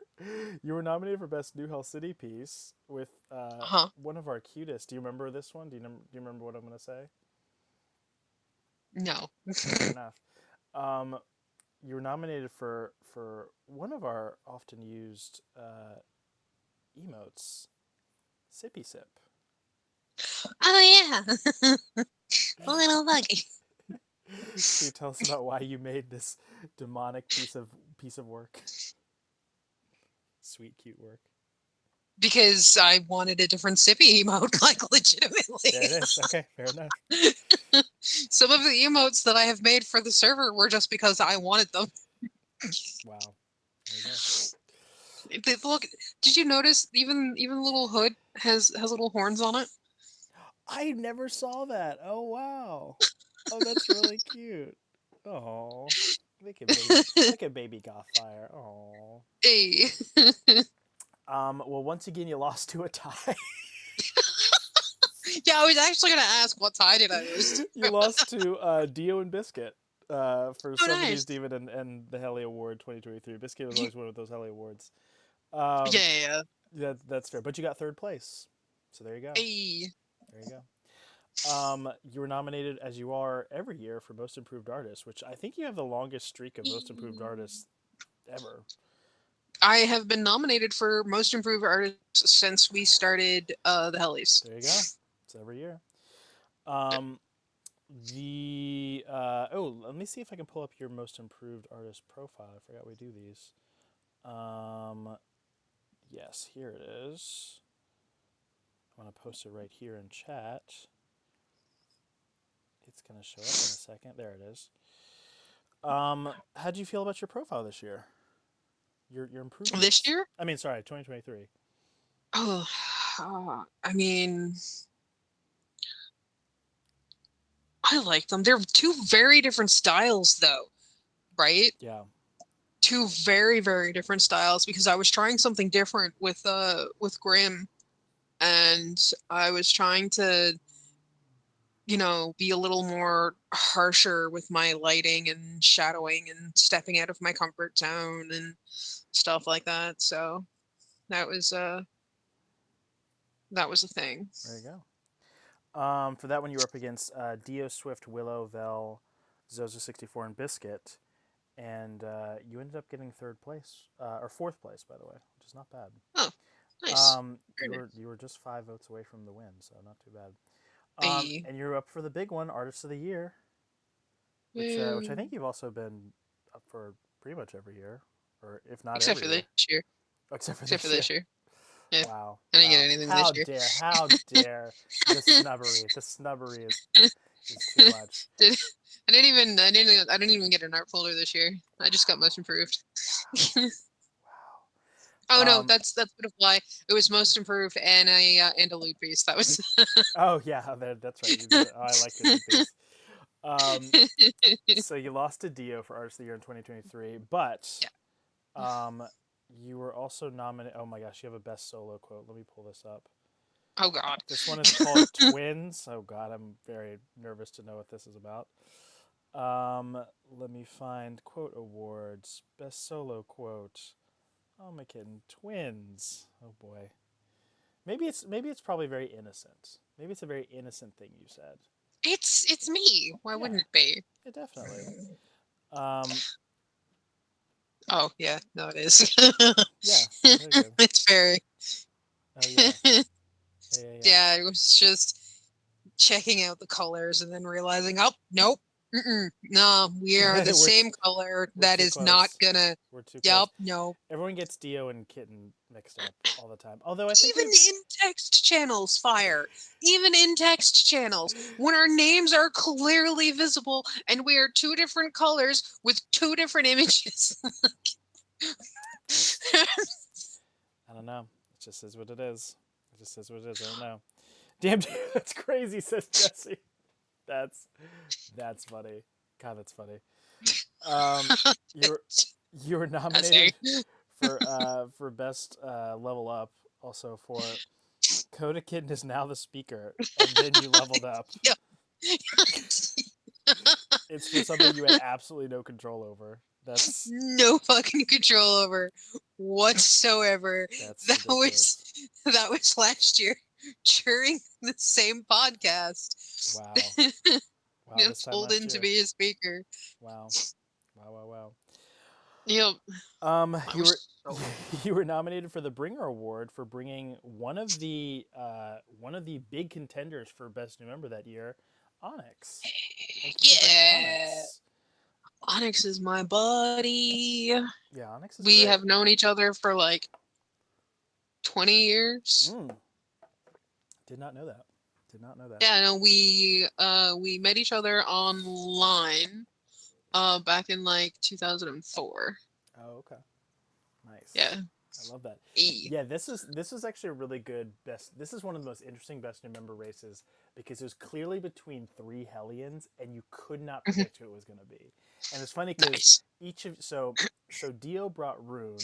you were nominated for best New Hell City piece with Huh. one of our cutest. Do you remember this one? Do you remember what I'm gonna say? No. Fair enough. Um, you were nominated for one of our often used emotes, Sippy Sip. Oh yeah. A little buggy. Can you tell us about why you made this demonic piece of work? Sweet, cute work. Because I wanted a different sippy emote, like legitimately. There it is. Okay, fair enough. Some of the emotes that I have made for the server were just because I wanted them. Wow. There you go. Look, did you notice even the little hood has little horns on it? I never saw that. Oh wow. Oh, that's really cute. Oh, look at baby Gothfire. Oh. Hey. Well, once again, you lost to a tie. Yeah, I was actually gonna ask what tie did I lose You to? lost to Dio and Biscuit for Oh, Somebody's nice. Demon and the Heli Award 2023. Biscuit was always one of those Heli Awards. Yeah, Um, yeah, yeah. that's fair. But you got third place. So there you go. Hey. There you go. You were nominated, as you are every year, for Most Improved Artist, which I think you have the longest streak of Most Improved Artists ever. I have been nominated for Most Improved Artist since we started the Hellies. There you go. It's every year. Um, let me see if I can pull up your Most Improved Artist profile. I forgot we do these. Yes, here it is. I'm gonna post it right here in chat. It's gonna show up in a second. There it is. How do you feel about your profile this year? Your This improvements. year? I mean, sorry, 2023. Oh, I mean, I like them. They're two very different styles, though, right? Yeah. Two very, very different styles because I was trying something different with Grim, and I was trying to, be a little more harsher with my lighting and shadowing and stepping out of my comfort zone and stuff like that. So that was uh that was a thing. There you go. For that one, you were up against Dio Swift, Willow, Vel, Zozo64, and Biscuit, and you ended up getting third place or fourth place, by the way, which is not bad. Oh, nice. You Very nice. were just 5 votes away from the win, so not too bad. A, And you're up for the big one, Artist of the Year, which I think Woo. you've also been up for pretty much every year, or if not Except every for this year, year. except for Except for this year. this year. Yeah, Wow, I didn't get wow! anything this How year. dare, how dare the snubbery? The snubbery is too much. Did I didn't even get an art folder this year. I just got most improved. Oh Wow. no, that's what why it was most improved and a loot piece. That was Oh yeah, that's right. You did it. Oh, I like your loot piece. Um, so you lost to Dio for Artist of the Year in 2023, but yeah. um, you were also nominated. Oh my gosh, you have a best solo quote. Let me pull this up. Oh God. This one is called Twins. Oh God, I'm very nervous to know what this is about. Let me find quote awards. Best solo quote. Oh my kitten, twins. Oh boy. Maybe it's probably very innocent. Maybe it's a very innocent thing you said. It's me. Why Yeah, wouldn't it be? yeah, definitely. Um, Oh yeah, no, it is. yeah, very good. It's very. Oh yeah, yeah, yeah, yeah. Yeah, it was just checking out the colors and then realizing, oh nope, no, we are the we're same color. we're That too is not close. gonna. We're too Yep, close. no. Everyone gets Dio and Kitten mixed up all the time. Although I think Even we've in text channels, fire. Even in text channels, when our names are clearly visible and we are two different colors with two different images. just I don't know. It just is what it is. It just is what it is. I don't know. Damn, dude, that's crazy, says Jesse. That's that's funny. God, that's funny. You were you were Sorry. nominated for best level up, also for Coda Kitten is now the speaker, and then you leveled up. Yep. It's for something you had absolutely no control over. No fucking control over whatsoever. That's That ridiculous. was that was last year during the same podcast. Wow. Wow, I this time told last him to year. be a speaker. Wow. Wow, wow, wow. Yep. I You were was so you were nominated for the Bringer Award for bringing one of the big contenders for best new member that year, Onyx. Thank you for bringing Yeah. Onyx. Onyx is my buddy. Yeah, Onyx is We great. have known each other for like 20 years. Mm, did not know that. Did not know that. Yeah, no, we met each other online back in like 2004. Oh, okay. Nice. Yeah. I love that. E. Yeah, this is actually a really good best. This is one of the most interesting best new member races because it was clearly between three Hellions, and you could not Mhm. predict who it was going to be. And it's funny because Nice. each of so Dio brought Rune,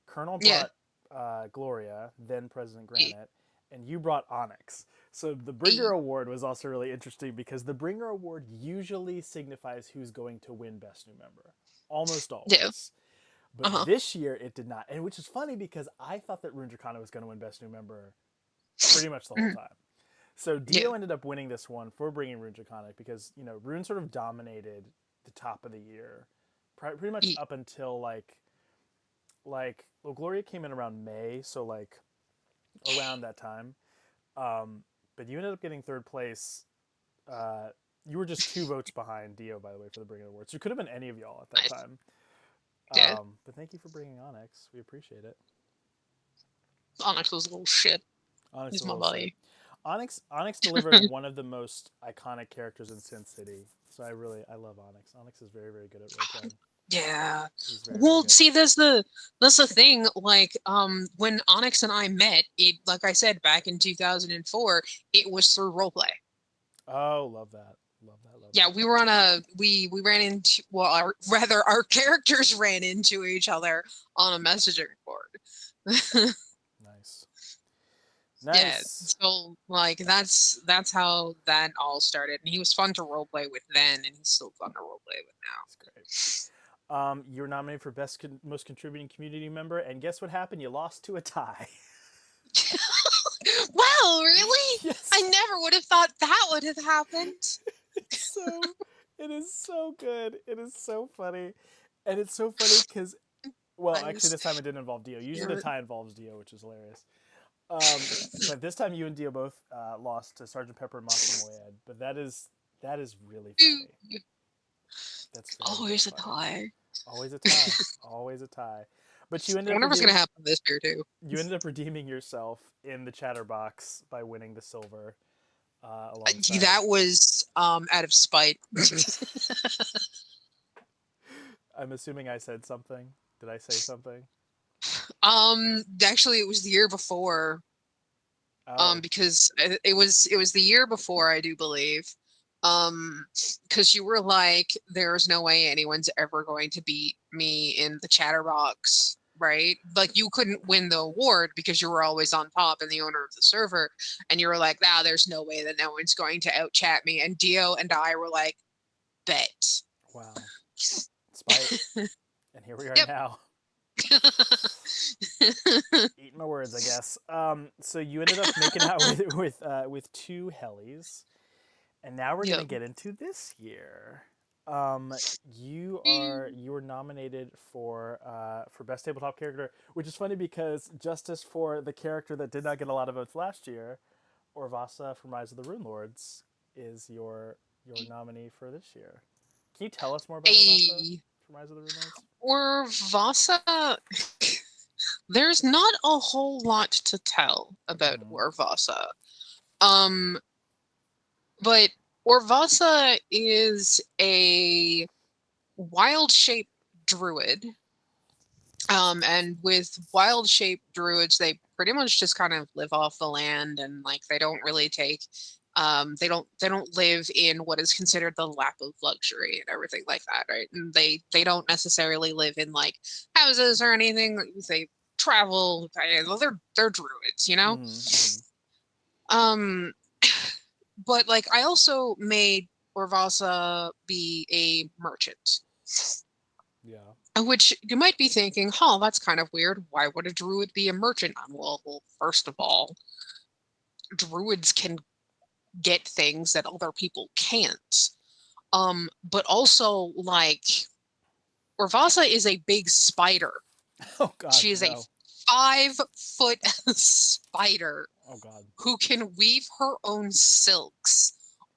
Colonel Yeah. brought Gloria, then President E. Granite, and you brought Onyx. So the Bringer E. Award was also really interesting because the Bringer Award usually signifies who's going to win Best New Member, almost Yeah. always. But Uh-huh. this year it did not, and which is funny because I thought that Rune Dracana was going to win Best New Member pretty much the whole Mhm. time. So Yeah. Dio ended up winning this one for bringing Rune Draconic because Rune sort of dominated the top of the year, pretty much E. up until well, Gloria came in around May, so like around that time. Um, but you ended up getting third place. Uh, you were just 2 votes behind Dio, by the way, for the Bring It Awards. So it could have been any of y'all at that Nice. time. Yeah. But thank you for bringing Onyx. We appreciate it. Onyx was a little shit. Onyx is He's a my little shit. buddy. Onyx delivered one of the most iconic characters in Sin City. So I love Onyx. Onyx is very very good at role playing. Yeah. He's very very Well, good. see, that's the thing. Like, when Onyx and I met, it like I said back in 2004, it was through roleplay. Oh, love that. Love that. Love Yeah, that. we were on a we ran into well, rather our characters ran into each other on a messaging board. Nice. Yeah, Nice. so like that's how that all started, and he was fun to roleplay with then, and he's still fun to roleplay with It's great. You were nominated for most contributing community member, and guess what happened? You lost to a tie. now. Wow, really? I Yes. never would have thought that would have happened. It's so. It is so good. It is so funny, and it's so funny because well, actually, Nice. this time it didn't involve Dio. Usually, the Damn tie involves Dio, which is hilarious. But this time, you and Dio both lost to Sergeant Pepper and Masa Moyed. But that is really funny. it. That's very very Always a funny. tie. Always a tie. Always a tie. But you I ended up wonder what's gonna redeeming. happen this year too. Yourself in the Chatterbox by winning the silver alongside. That was out of spite. I'm assuming I said something. Did I say something? Actually, it was the year before. Oh, Because it was the year before, I do believe. Because you were like, there's no way anyone's ever going to beat me in the chatterbox, right? Like you couldn't win the award because you were always on top and the owner of the server, and you were like, nah, there's no way that no one's going to out chat me. And Dio and I were like, bet. wow. Spite. And here we are Yep. now. Eating my words, I guess. So you ended up making out with 2 Hellies, and now we're gonna Yep. get into this year. Um, you were nominated for best tabletop character, which is funny because justice for the character that did not get a lot of votes last year, Orvasa from Rise of the Rune Lords, is your nominee for this year. Can you tell us more about Orvasa A from Rise of the Rune Lords? or Vasa. There's not a whole lot to tell about Mm-hmm. Orvasa. Um, but Orvasa is a wild shape druid. And with wild shape druids, they pretty much just kind of live off the land, and like they don't really take they don't live in what is considered the lap of luxury and everything like that, right? And they don't necessarily live in like houses or anything. They travel. They're druids, you know. Mm-hmm. Um, but like I also made Orvasa be a merchant. Yeah. Which you might be thinking, huh, that's kind of weird. Why would a druid be a merchant? Well, first of all, druids can get things that other people can't. But also, like, Orvasa is a big spider. Oh God, She is a no. 5-foot spider Oh God. who can weave her own silks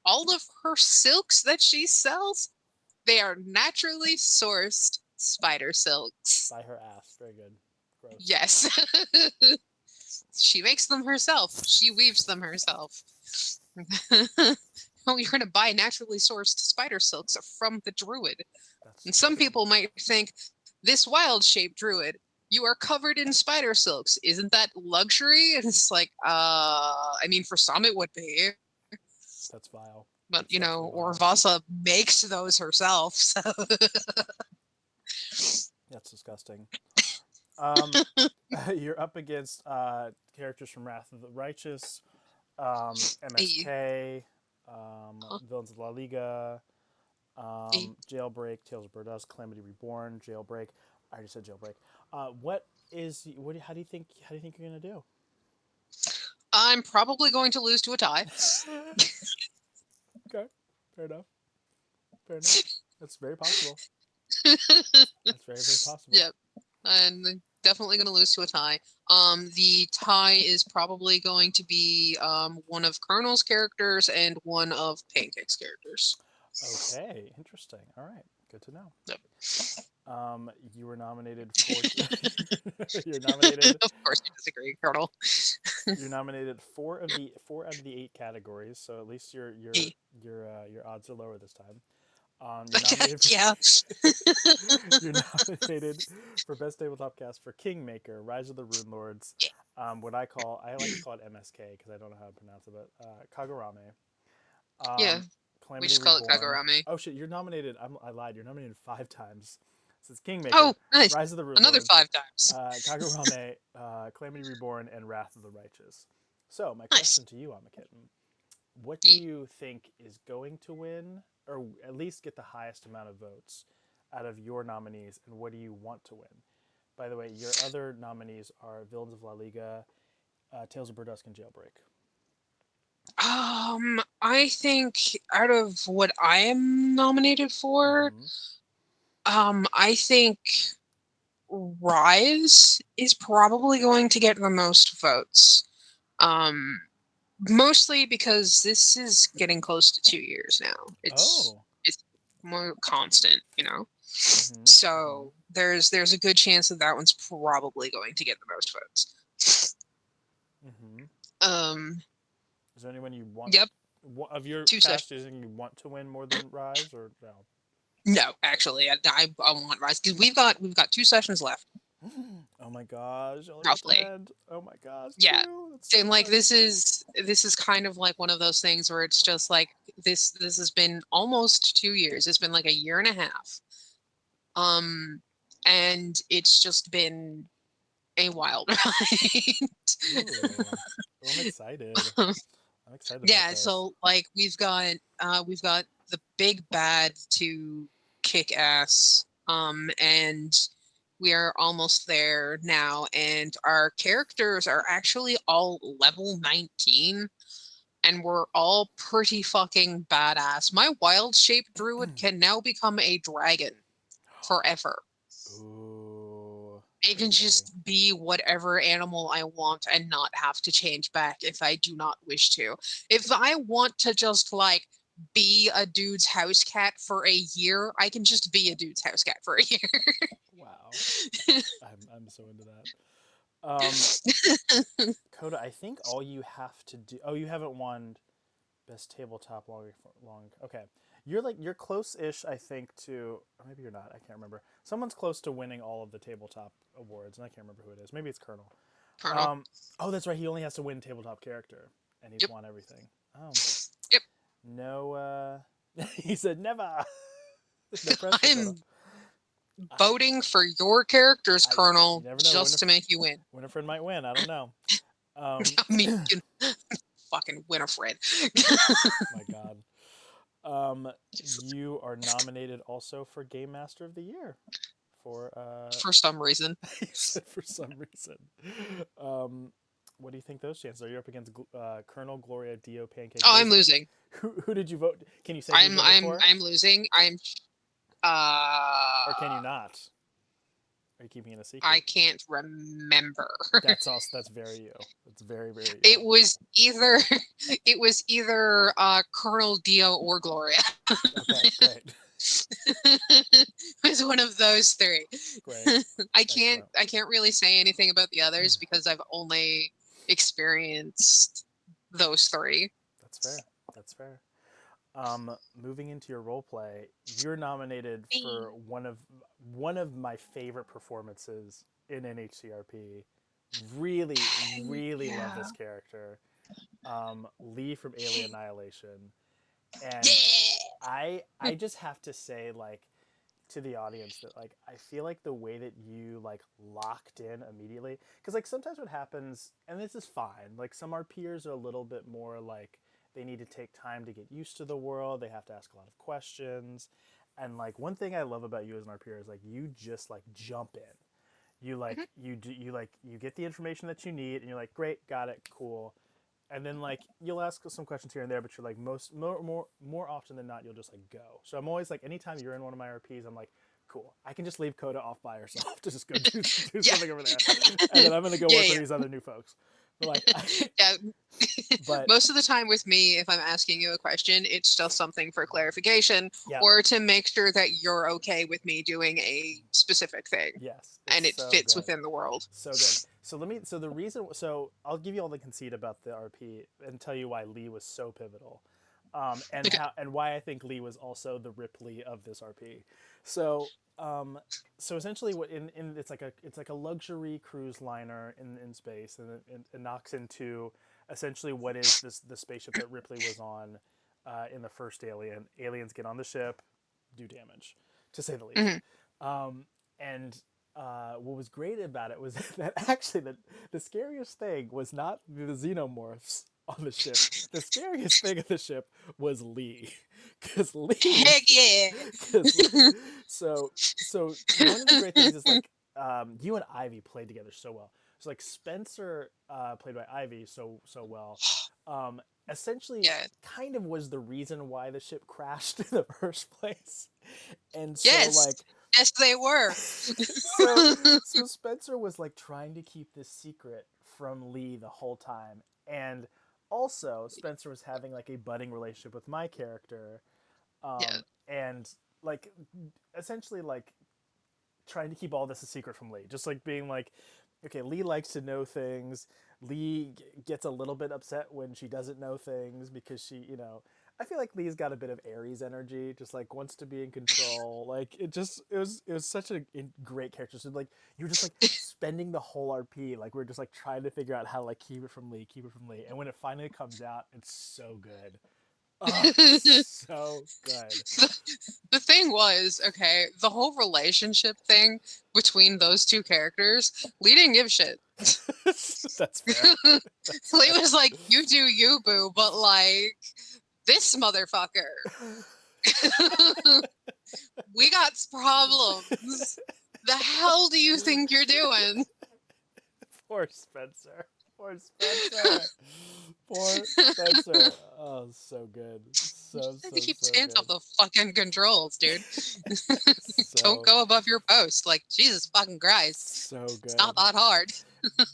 all of her silks that she sells, they are naturally sourced spider silks. By her ass. Very good. Gross. Yes. She makes them herself. She weaves them herself. Oh, you're going to buy naturally sourced spider silks from the druid. That's And some disgusting. people might think, this wild-shaped druid, you are covered in spider silks. Isn't that luxury? And it's like, I mean, for some it would be. That's vile. But, That's sexually vile. Orvasa makes those herself, so... That's disgusting. Um, you're up against characters from Wrath of the Righteous, E, MSK, huh, Villains of La Liga, E. Jailbreak, Tales of Burdust, Calamity Reborn, Jailbreak. I already said Jailbreak. What is what? How do you think? How do you think you're gonna do? I'm probably going to lose to a tie. Okay, fair enough. Fair enough. That's very possible. That's very very possible. Yep. I'm definitely going to lose to a tie. The tie is probably going to be one of Colonel's characters and one of Pancake's characters. Okay, interesting. All right, good to know. Yep. You were nominated for. You're nominated. Of course, you disagree, Colonel. You're nominated four out of the eight categories, so at least E. your odds are lower this time. You're nominated for Yeah. you're nominated for best tabletop cast for Kingmaker, Rise of the Rune Lords. I like to call it MSK because I don't know how to pronounce it, but Kagurame, Yeah. We Calamity just call it Reborn. Kagurami. Oh shit, you're nominated. I lied. You're nominated five times. This is Oh, Kingmaker, nice. Rise of the Rune Another Lords, 5 times. Kagurame, Calamity Reborn, and Wrath of the Righteous. So my Nice. question to you, Amakitten, what do E. you think is going to win, or at least get the highest amount of votes out of your nominees, and what do you want to win? By the way, your other nominees are Villains of La Liga, Tales of Burdusk, and Jailbreak. I think out of what I am nominated for, Mm-hmm. I think Rise is probably going to get the most votes. Um, Mostly because this is getting close to 2 years now. Oh. It's more constant. Mm-hmm. Mm-hmm. So there's a good chance that that one's probably going to get the most votes. Mm-hmm. Um, Is there anyone you want yep, of your two cast? sessions. Is anything you want to win more than Rise, or no? No, actually, I want Rise because we've got 2 sessions left, Oh my gosh, only about to roughly. end. Oh my gosh, Yeah, two. That's so and like exciting. this is kind of like one of those things where it's just like this has been almost 2 years. It's been like a year and a half. Um, and it's just been a wild ride. Ooh, oh, I'm excited. I'm excited about Yeah, this. so like we've got the big bad to kick ass. And we are almost there now, and our characters are actually all level 19, and we're all pretty fucking badass. My wild shaped druid can now become a dragon forever. Ooh, I very can exciting. just be whatever animal I want and not have to change back if I do not wish to. If I want to just like be a dude's house cat for a year, I can just be a dude's house cat for a Wow, year. I'm so into that. Coda, I think all you have to do. Oh, you haven't won best tabletop long. Okay, you're close-ish, I think, to, or maybe you're not. I can't remember. Someone's close to winning all of the tabletop awards, and I can't remember who it is. Maybe it's Colonel. Colonel. Um, oh, that's right. He only has to win tabletop character, and he's Yep. won everything. Yep. No. He said never. No pressure, Colonel. I'm voting for your characters, You Colonel, never know. just to make you win. Winifred might win. I don't know. I mean, you fucking Winifred. My God. You are nominated also for Game Master of the Year. For For some reason. you said for some reason. Um, what do you think those chances are? You're up against Colonel Gloria Dio Pancake Oh, I'm Blazing. losing. Who did you vote? Can you say who you I'm voted I'm for, I'm losing. I'm or can you uh not? Are you keeping it a I secret? can't remember. That's very you. That's very, very It you. was either it was either Colonel Dio or Gloria. Okay, great. It was one of those three. Great. Excellent. I can't really say anything about the others because I've only experienced those three. That's fair. That's fair. Moving into your role play, you're nominated for one of my favorite performances in NHCRP. Really, really love Yeah. this character, Lee from Alien Annihilation, Yeah. and I just have to say, like, to the audience, that, like, I feel like the way that you, like, locked in immediately, because, like, sometimes what happens, and this is fine, like, some RPers are a little bit more like they need to take time to get used to the world, they have to ask a lot of questions, and, like, one thing I love about you as an RPer is, like, you just, like, jump in. You, Mhm. like, you get the information that you need, and you're like, great, got it, cool. And then, like, you'll ask some questions here and there, but you're like, more often than not, you'll just, like, go. So I'm always like, anytime you're in one of my RPs, I'm like, cool, I can just leave Coda off by herself to just go do Yeah. something over there, and then I'm gonna go Yeah, work with yeah. these other new folks. But, like, Yeah. but Most of the time with me, if I'm asking you a question, it's just something for clarification yeah, or to make sure that you're okay with me doing a specific thing yes, it's and it so fits good. within the world. So good. So I'll give you all the conceit about the RP and tell you why Lee was so pivotal, and Okay. how and why I think Lee was also the Ripley of this RP. So um, so essentially, what in it's like a luxury cruise liner in space, and it knocks into essentially what is the spaceship that Ripley was on in the first Alien. Aliens get on the ship, do damage, to say the least. Hmm. And what was great about it was that actually the scariest thing was not the xenomorphs on the ship. The scariest thing on the ship was Lee, because Lee, Heck yeah. because so one of the great things is, like, you and Ivy played together so well. So, like, Spencer, played by Ivy, so well. Um, Essentially, Yeah. kind of was the reason why the ship crashed in the first place, and so, Yes. like, Yes, they were. so so Spencer was, like, trying to keep this secret from Lee the whole time, and also Spencer was having, like, a budding relationship with my character, Yeah. and, like, essentially, like, trying to keep all this a secret from Lee, just, like, being like, okay, Lee likes to know things. Lee gets a little bit upset when she doesn't know things because I feel like Lee's got a bit of Aries energy, just, like, wants to be in control. Like, it was such a great character. So, like, you're just, like, spending the whole RP, like, we're just, like, trying to figure out how to, like, keep it from Lee, and when it finally comes out, it's so good. Oh, so good. The thing was, okay, the whole relationship thing between those two characters, Lee didn't give a shit. That's fair. That's Lee fair. was like, you do you, boo, but like, this motherfucker, we got problems. The hell do you think you're doing? Poor Spencer. Poor Spencer. Poor Spencer. Oh, so good. To keep his So hands off good. the fucking controls, dude. Don't So go above your post. Like, Jesus fucking Christ. so It's not good. that hard.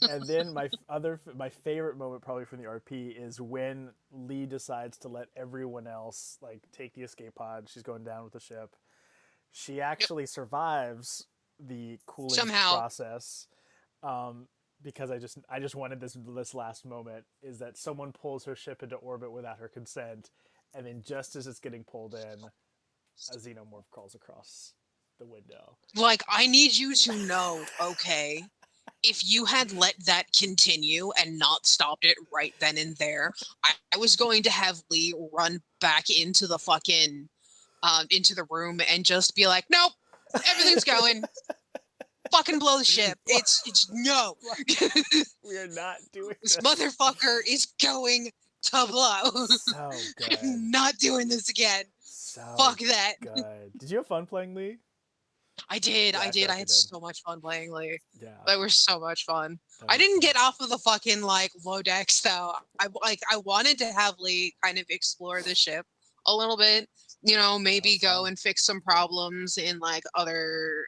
And then my favorite moment probably from the RP is when Lee decides to let everyone else, like, take the escape pod. She's going down with the ship. She Yep. actually survives the cooling Somehow. process, um, because I just wanted this last moment, is that someone pulls her ship into orbit without her consent, and then just as it's getting pulled in, a xenomorph crawls across the window. Like, I need you to know, okay, if you had let that continue and not stopped it right then and there, I was going to have Lee run back into the fucking into the room and just be like, nope, everything's going. Fucking blow the ship. It's no. We are not doing This this. motherfucker is going to blow. So good. I'm not doing this again. So Fuck that. good. Did you have fun playing Lee? I did. Yeah, I I feel did. I like you had did. so much fun playing Lee. Yeah, That was so much fun. that I was didn't fun. get off of the fucking like low decks though. I wanted to have Lee kind of explore the ship a little bit maybe That's go fun. and fix some problems in like other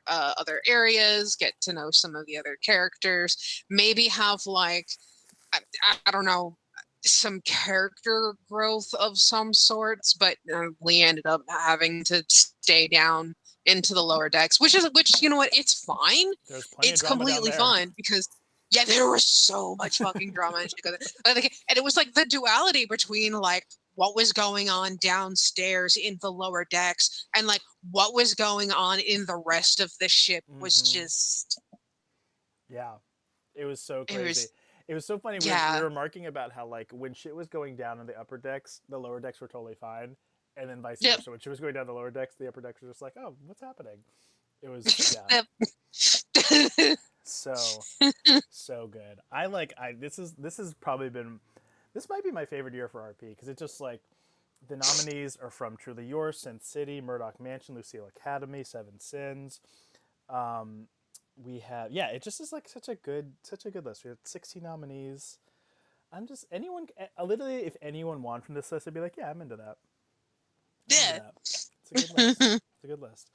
areas, get to know some of the other characters, maybe have like I, I don't know, some character growth of some sorts, but Lee ended up having to stay down into the lower decks, which you know what, it's fine. There's plenty of It's drama down completely there. fine because yeah, there was so much fucking drama in Chicago. And it was like the duality between like what was going on downstairs in the lower decks and like what was going on in the rest of the ship was Mm-hmm. just Yeah, it was so it crazy. was It was so funny. We yeah. were remarking about how like when shit was going down in the upper decks, the lower decks were totally fine, and then vice Yep. versa. When shit was going down the lower decks, the upper decks were just like, oh, what's happening? It was yeah, Yep. so so good. I this has probably been this might be my favorite year for RP because it's just like the nominees are from Truly Yours, Sin City, Murdoch Mansion, Lucille Academy, Seven Sins. Um, we have yeah, it just is like such a good list. We had 16 nominees. I'm just anyone literally if anyone won from this list, I'd be like, yeah, I'm into that. I'm into Yeah. that. It's a good list. It's a good list.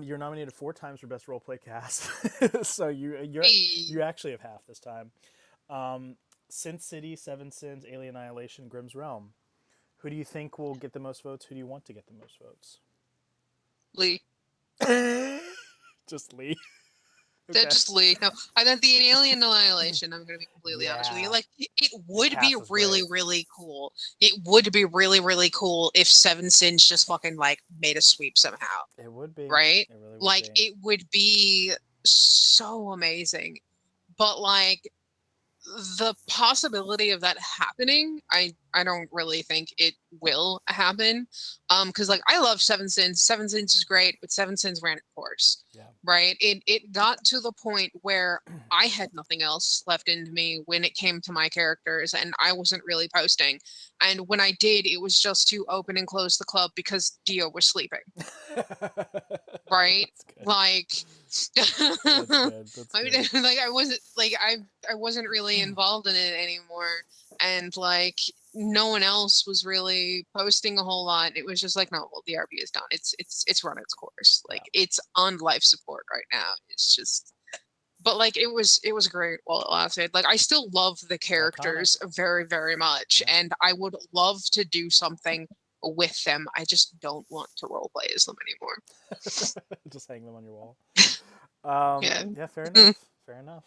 You're nominated 4 times for best roleplay cast, so you actually have half this time. Sin City, Seven Sins, Alien Annihilation, Grimm's Realm. Who do you think will get the most votes? Who do you want to get the most votes? Lee. Just Lee. That Okay. just Lee. No, I thought the Alien Annihilation, I'm gonna be completely honest with you. Yeah, Like it the would be cast was really, great. really cool. It would be really, really cool if Seven Sins just fucking like made a sweep somehow. It would be. Right? It really would Like be. it would be so amazing. But like the possibility of that happening, I don't really think it will happen. Because like I love Seven Sins. Seven Sins is great, but Seven Sins ran its course. Yeah. Right? It got to the point where I had nothing else left in me when it came to my characters, and I wasn't really posting. And when I did, it was just to open and close the club because Dio was sleeping. Right? That's good. Like That's good. That's I mean, good. like I wasn't really involved in it anymore, and like no one else was really posting a whole lot. It was just like, no, well, the RB is done. It's run its course. Yeah. Like it's on life support right now. It's just, but like it was great while it lasted. Like I still love the It's iconic. characters very very much, Yeah. and I would love to do something with them. I just don't want to roleplay as them anymore. Just hang them on your wall. Yeah. Yeah, fair enough. Fair enough.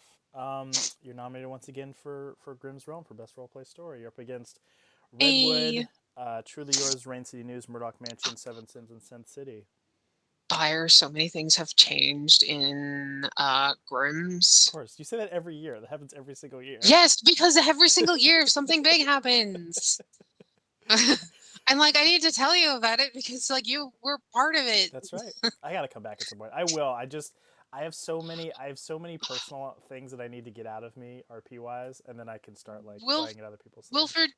You're nominated once again for Grimm's Realm for best roleplay story. You're up against Hey. Redwood, Truly Yours, Rain City News, Murdoch Mansion, Seven Sins, and Sin City. Fire, so many things have changed in Of Grimm's. course, you say that every year. That happens every single year. Yes, because every single year something big happens. And like I need to tell you about it because like you were part of it. That's right. I gotta come back at some point. I will. I have so many personal things that I need to get out of me RP wise, and then I can start like Wil playing at other people's things. Wilford,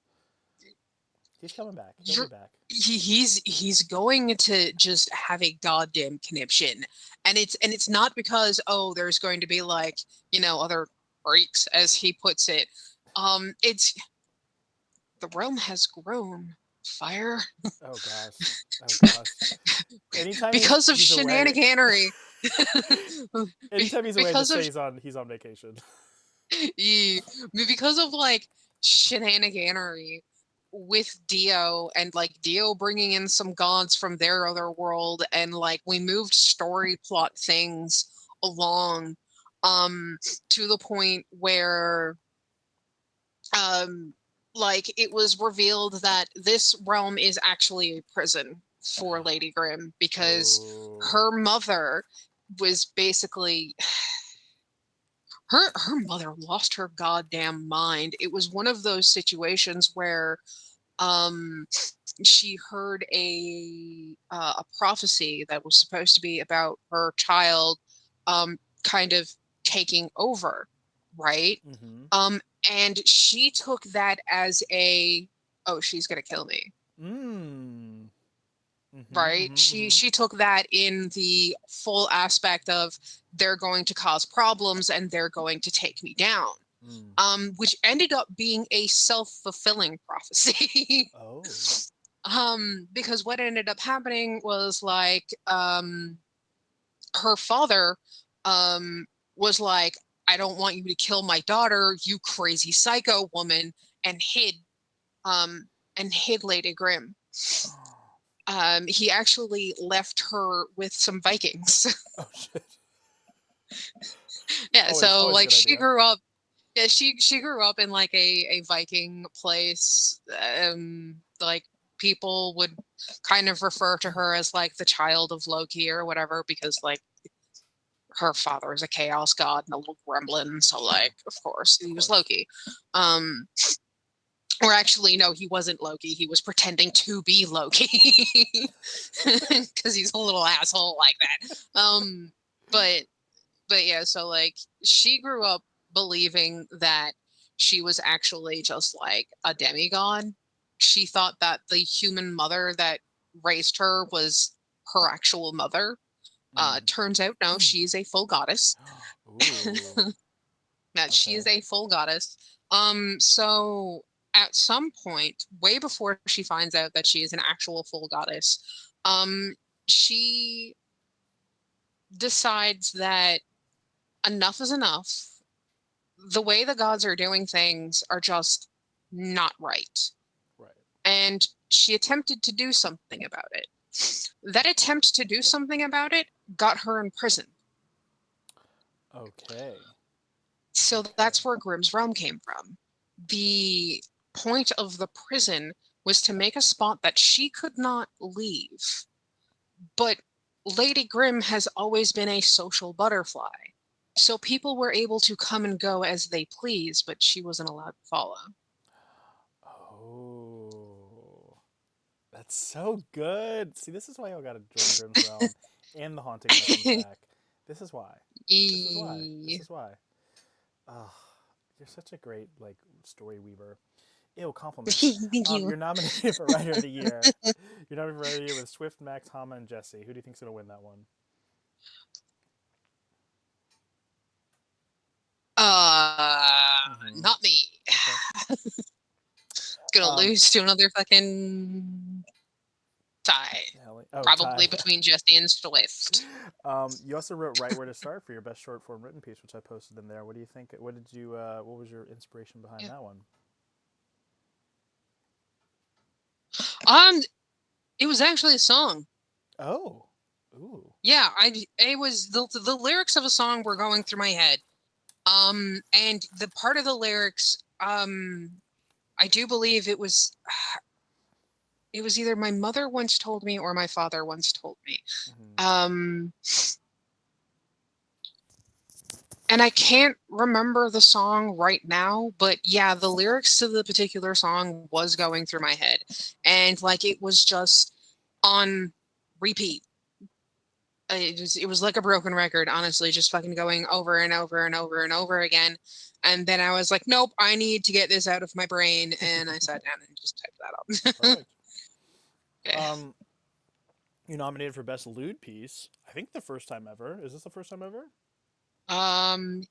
He's coming back. He'll be you're back. he's going to just have a goddamn conniption. And it's not because oh there's going to be like, other freaks as he puts it. It's the realm has grown. Fire. Oh gosh. Oh gosh. Anytime Because of he's away, shenaniganery. anytime he's away, because just of say he's on vacation. because of like shenaniganery with Dio and like Dio bringing in some gods from their other world and like we moved story plot things along um to the point where um like it was revealed that this realm is actually a prison for Lady Grimm because Oh. her mother was basically her mother lost her goddamn mind. It was one of those situations where um she heard a prophecy that was supposed to be about her child kind of taking over, right? Mm-hmm. Um and she took that as a oh, she's gonna kill me. Mm. Mm-hmm. Right, Mm-hmm. she Mm-hmm. she took that in the full aspect of they're going to cause problems and they're going to take me down, Mm. which ended up being a self-fulfilling prophecy. Oh. Because what ended up happening was like her father um was like, I don't want you to kill my daughter, you crazy psycho woman, and um hid Lady Grimm. He actually left her with some Vikings. Oh shit. Yeah, Always, so always a like good she idea. grew up, yeah, she grew up in like a Viking place. Like people would kind of refer to her as like the child of Loki or whatever, because like her father is a chaos god and a little gremlin, so Sure, like of course of he was course. Loki. Um, or actually, no, he wasn't Loki. He was pretending to be Loki because he's a little asshole like that. But yeah, so like she grew up believing that she was actually just like a demigod. She thought that the human mother that raised her was her actual mother. Mm. Turns out, no, she's a full goddess. Ooh. That she Okay. is a full goddess. So at some point, way before she finds out that she is an actual full goddess, she decides that enough is enough. The way the gods are doing things are just not right. Right. And she attempted to do something about it. That attempt to do something about it got her in prison. Okay. So Okay. that's where Grimm's realm came from. The point of the prison was to make a spot that she could not leave. But Lady Grimm has always been a social butterfly. So people were able to come and go as they please, but she wasn't allowed to follow. Oh. That's so good. See, this is why I gotta join Grimm's Realm and the haunting when it comes back. This is why. This is why. This E- is why. Oh, you're such a great like story weaver. Ew, compliments. Thank you. You're nominated for Writer of the Year. You're nominated for Writer of the Year with Swift, Max, Hama, and Jesse. Who do you think's gonna win that one? Mm-hmm. Not me. Okay. Gonna Um, lose to another fucking tie. oh, Probably Ty. between Jesse and Swift. You also wrote "Right Where to Start" for your best short form written piece, which I posted in there. What do you think? What did you? What was your inspiration behind Yeah. that one? Um, it was actually a song. Oh, ooh. Yeah, it was the lyrics of a song were going through my head. And the part of the lyrics, I do believe it was either my mother once told me or my father once told me. Mm-hmm. Um, and I can't remember the song right now, but yeah, the lyrics to the particular song was going through my head. And like it was just on repeat. It was like a broken record, honestly, just fucking going over and over and over and over again. And then I was like, nope, I need to get this out of my brain. And I sat down and just typed that up. Perfect. Yeah. Um, you nominated for best lewd piece. I think the first time ever. Is this the first time ever? Um,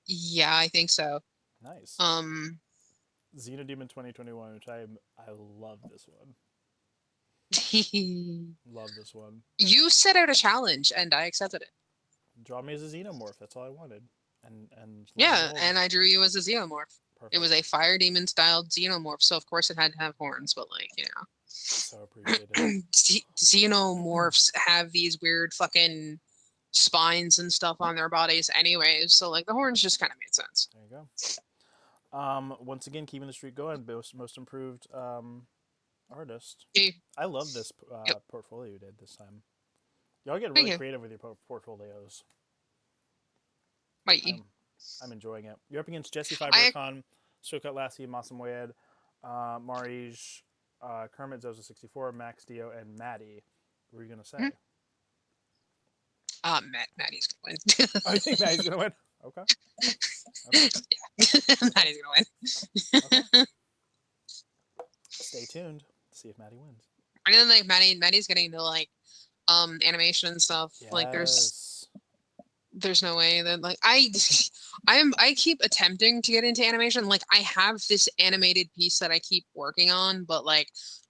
yeah, I think so. Nice. Um, Xenodemon 2021, which I love this one. you Love this one. set out a challenge and I accepted it. Draw me as a xenomorph. That's all I wanted. And lo and Yeah, behold, and I drew you as a xenomorph. It was perfect. a fire demon styled xenomorph, so of course it had to have horns, but like, So appreciated. xenomorphs have these weird fucking spines and stuff on their bodies anyways, so like the horns just kind of made sense. There you go. Once again, keeping the streak going. Most improved artist. Eh, I love this yep, portfolio you did this time. Y'all get thank really you. creative with your portfolios. Bye. I'm I'm enjoying it. You're up against Jesse I Fibercon, Sukat Lassie, Masam Moyed, Marij, Kermit Zoza 64, Max Dio, and Maddie. What are you gonna say? hmm, Maddie's gonna Oh, you think Maddie's gonna win? Okay. Okay. win. Yeah, Maddie's Okay. gonna win. Stay tuned to see if Maddie wins. I didn't like Maddie's getting into like animation and stuff. Like Yes. there's no way that like I keep attempting to get into animation. Like I have this animated piece that I keep working on, but like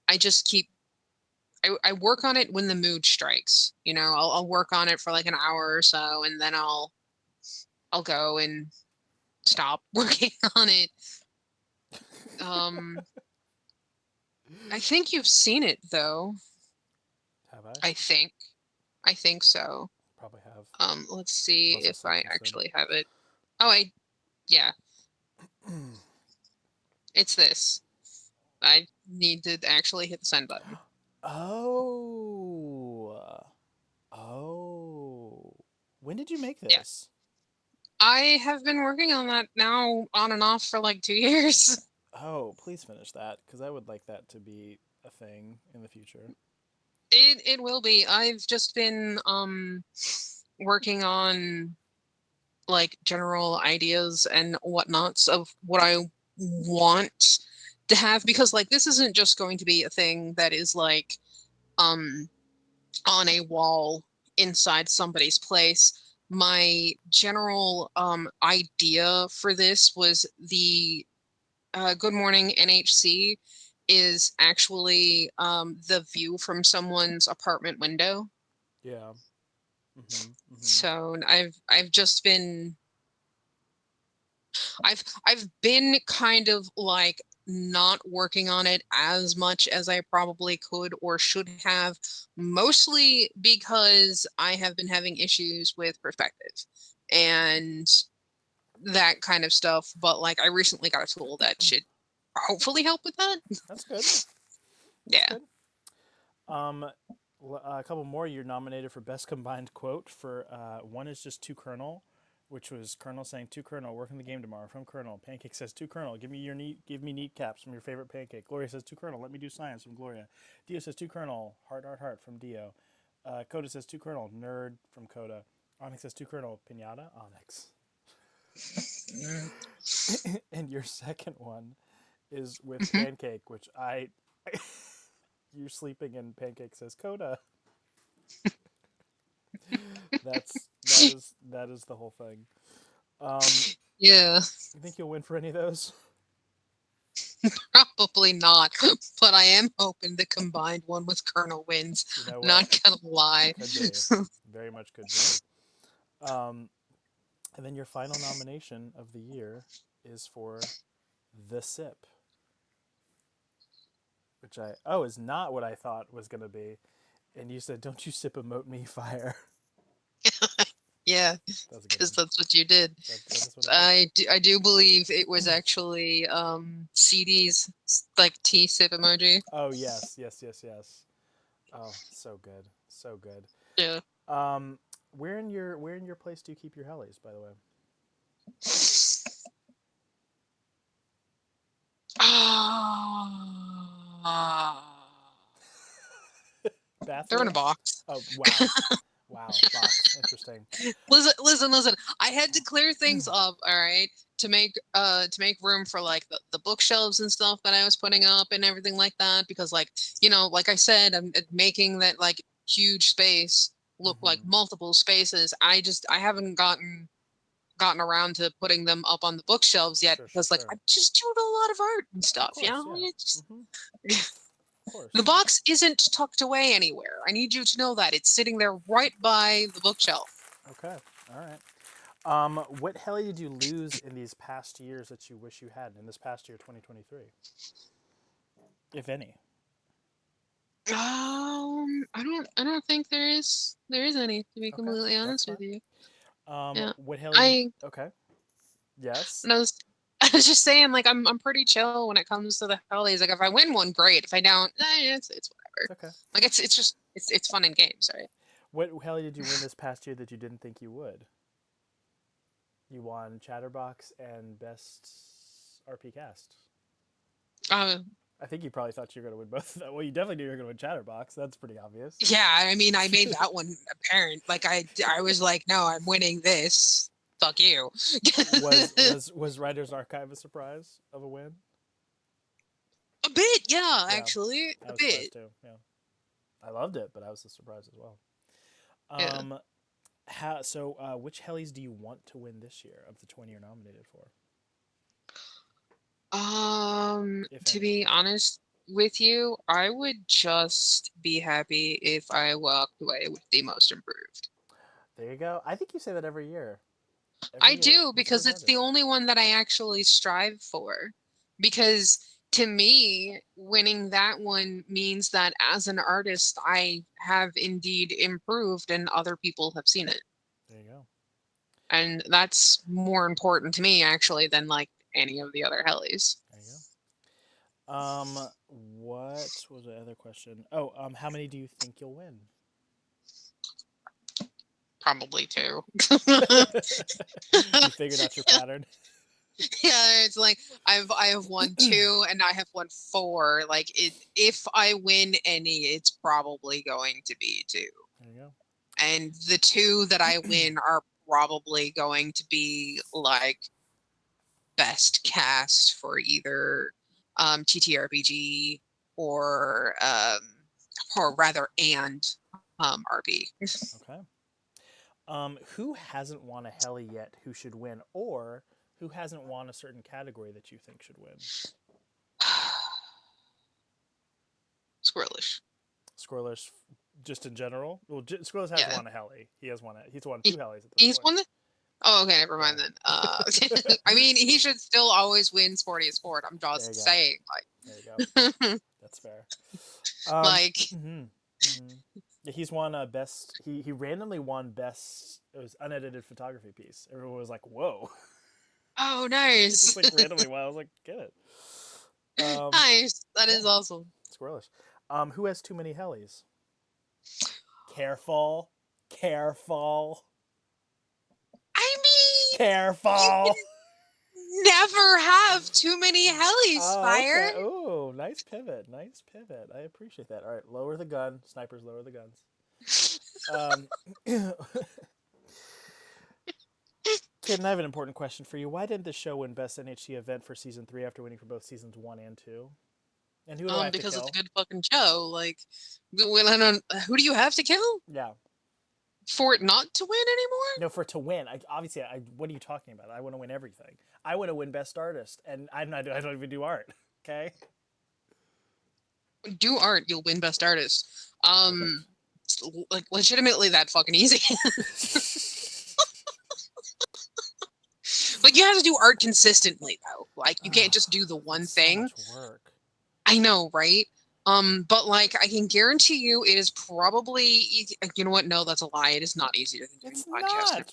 I just keep I work on it when the mood strikes. I'll work on it for like an hour or so, and then I'll go and stop working on it. Um, I think you've seen it though. Have I? I think. I think so. Probably have. Let's I've see also if seen I Kitten. actually have it. Oh, yeah, it's this. I need to actually hit the send button. Oh. Oh. When did you make Yeah. this? I have been working on that now on and off for like 2 years. Oh, please finish that because I would like that to be a thing in the future. It will be. I've just been working on like general ideas and whatnots of what I want to have, because like this isn't just going to be a thing that is like um on a wall inside somebody's place. My general idea for this was the Good Morning NHC is actually the view from someone's apartment window. Yeah. Mm-hmm. Mm-hmm. So I've been kind of like not working on it as much as I probably could or should have, mostly because I have been having issues with perspective and that kind of stuff. But like I recently got a tool that should hopefully help with that. That's good. That's Yeah. good. Um, a couple more. You're nominated for best combined quote for one is just to Colonel, which was Colonel saying to Colonel, working the game tomorrow from Colonel. Pancake says to Colonel, give me neat caps from your favorite pancake. Gloria says to Colonel, let me do science from Gloria. Dio says to Colonel, heart heart heart from Dio. Coda says to Colonel, nerd from Coda. Onyx says to Colonel, pinata Onyx. And your second one is with Pancake, which I you're sleeping and Pancake says Coda. That is the whole thing. Yeah, You think you'll win for any of those? probably not. But I am hoping the combined one with Colonel wins. You know what? Not gonna lie. Could be. Very much could be. Um, and then your final nomination of the year is for The Sip, which is not what I thought was gonna be. And you said, "Don't you sip emote me fire." Yeah, That's a good because one. that's what you did. That is what I did. I do believe it was actually CD's like tea sip emoji. Oh yes, yes, yes, yes. Oh, so good, so good. Yeah. Um, where in your place do you keep your helis, by the way? Ah, they're in a Bathroom? box. Oh wow, wow, box. Interesting. Listen, listen, listen. I had to clear things up, all right, to make room for like the bookshelves and stuff that I was putting up and everything like that, because like, like I said, I'm making that like huge space look like Mm-hmm. multiple spaces. I haven't gotten around to putting them up on the bookshelves yet, Sure, sure, because like sure. I'm just doing a lot of art and Of stuff, course, yeah. Mm-hmm. Of the course. box isn't tucked away anywhere. I need you to know that it's sitting there right by the bookshelf. Okay. All right. what heli did you lose in these past years that you wish you had in this past year, 2023, if any? I don't think there is any, to be Okay, completely that's honest with fine. you. Yeah. What heli did? I Okay. Yes. and I was I was just saying, like, I'm pretty chill when it comes to the holidays. Like if I win one, great. If I don't, it's whatever. It's okay. Like it's just it's fun in games, right? What heli did you win this past year that you didn't think you would? You won Chatterbox and Best RP Cast. Uh I think you probably thought you were going to win both of them. Well, you definitely knew you were going to win Chatterbox. That's pretty obvious. yeah, I mean I made that one apparent. Like I was like, no, I'm winning this. Fuck you. Was Writer's Archive a surprise of a win? A bit, yeah, Yeah, actually. I A was bit. surprised too. Yeah, I loved it, but I was a surprise as well. Yeah. Um, which helis do you want to win this year of the 20 you're nominated for, if To any? be honest, with you, I would just be happy if I walked away with the most improved. There you go. I think you say that every year. Every I year. do That's what because I've it's the noticed. only one that I actually strive for. Because to me, winning that one means that as an artist, I have indeed improved and other people have seen it. There you go. And that's more important to me actually than like any of the other hellies. There you go. What was the other question? Oh, how many do you think you'll win? Probably two. You figured out your pattern. Yeah, it's like I have won two and I have won four. Like it, if I win any, it's probably going to be two. There you And the two that I win are probably going to be like best cast for either TTRPG or or rather and RP. go. Okay. Who hasn't won a heli yet? Who should win, or who hasn't won a certain category that you think should win? Squirrelish. Squirrelish, just in general. Well, Squirrelish has Yeah. won a heli. He has won it. He's won two He, helis at this he's point. won the. Oh, okay, never Yeah. mind then. I mean, he should still always win sporty sport. I'm There you just go. saying, There you go. like, That's fair. like, Mm-hmm, mm-hmm. Yeah, he's won best. He randomly won best. It was unedited photography piece. Everyone was like, "Whoa!" oh, It just nice, like randomly. Wow, I was like, "Get it." nice. That Yeah, is awesome. squirrelish. Who has too many helis? Careful, careful, I mean, you careful. can never have too many helis, Oh, Fire. okay. Oh, nice pivot. Nice pivot. I appreciate that. All right, lower the gun. Snipers, lower the guns. Um, Kitten, I have an important question for you. Why didn't the show win Best NHC event for season 3 after winning for both seasons 1 and 2? And who do I have to Because it's a kill? good fucking show. Like, when I don't, who do you have to kill Yeah. for it not to win anymore? No, for to win. Obviously, what are you talking about? I want to win everything. I want to win Best Artist, and I don't even do art. Okay. Do art, you'll win best artist. Perfect. It's like legitimately that fucking easy. Like you have to do art consistently though. Like you can't just do the one It's so thing. much work. I know, right? But like I can guarantee you it is probably easy. You know what? No, that's a lie. It is not easier than doing It's a podcast. Never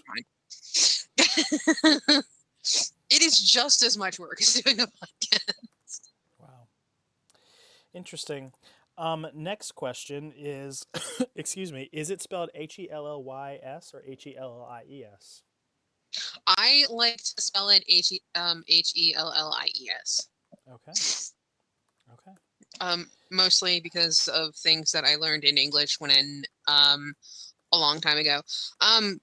not. mind. It is just as much work as doing a podcast. Wow. Interesting. Next question is, excuse me, is it spelled Hellys or Hellies? I like to spell it Hellies. Okay. Okay. Mostly because of things that I learned in English when a long time ago.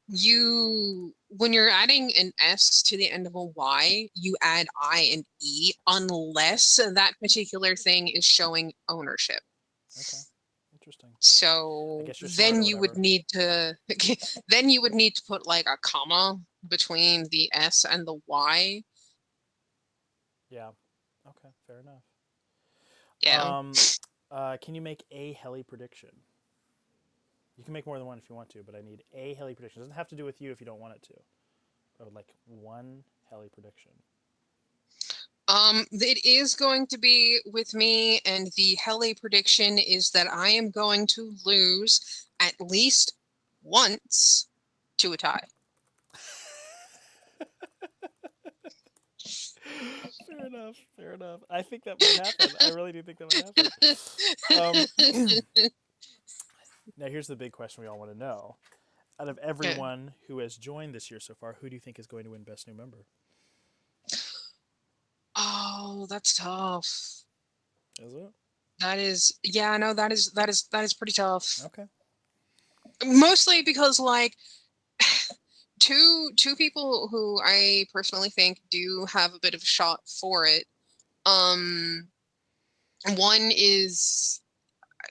You when you're adding an S to the end of a Y, you add I and E unless that particular thing is showing ownership. Okay. Interesting. I So guess you're smart then or you would whatever. need to then you would need to put like a comma between the S and the Y. Yeah. Okay. Fair enough. Yeah. Can you make a heli prediction? You can make more than one if you want to, but I need a heli prediction. It doesn't have to do with you if you don't want it to. I would like one heli prediction. It is going to be with me, and the Heli prediction is that I am going to lose at least once to a tie. Fair enough. Fair enough. I think that might happen. I really do think that might happen. Now, here's the big question we all want to know. Out of Yeah. everyone who has joined this year so far, who do you think is going to win Best New Member? Oh, that's tough. Is it? That is, yeah, no, that is pretty tough. Okay. Mostly because like two people who I personally think do have a bit of a shot for it. Um, one is,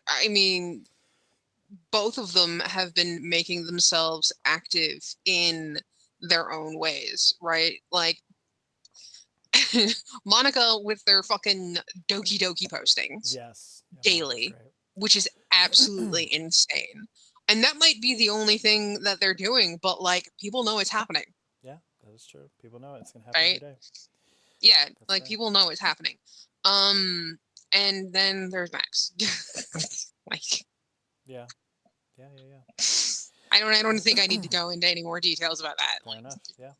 I mean, both of them have been making themselves active in their own ways, right? Like Monica with their fucking Doki Doki postings Yes. Yeah, Monica's daily, great. which is absolutely insane. And that might be the only thing that they're doing, but like people know it's happening, Yeah, that is true. People know it's gonna happen every right? day. Yeah, That's like fair. people know it's happening. Um, and then there's Max. Like, Yeah. Yeah. Yeah. I don't think I Yeah. need to go into any more details about that. Fair enough. Yeah.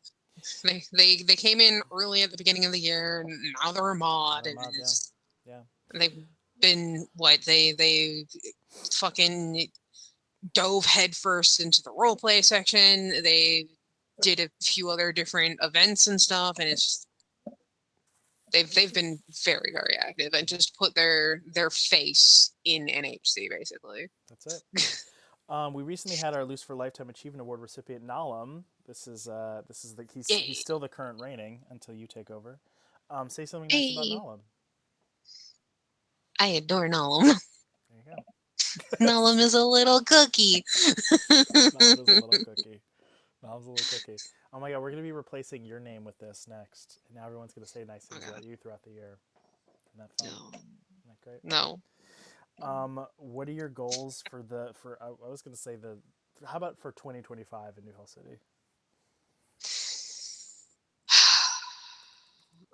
They came in early at the beginning of the year, and now they're a Now mod, they're and mods. Yeah. Yeah. they've been what they fucking dove headfirst into the role play section. They did a few other different events and stuff, and it's they've been very active and just put their face in NHC basically. That's it. We recently had our Loose for Lifetime Achievement Award recipient Nalam. This is the he's Yay. still the current reigning until you take over. Say something nice about Hey, Nalam. I adore Nolan. There you go. Nolan is a little cookie. Nalam is a little cookie. Nalam's a little cookie. Oh my god, we're gonna be replacing your name with this next, and now everyone's gonna say nice Oh things about god, you throughout the year. Isn't that fun? no, Isn't that great? no. What are your goals for the for? I was gonna say the. How about for 2025 in New Hell City?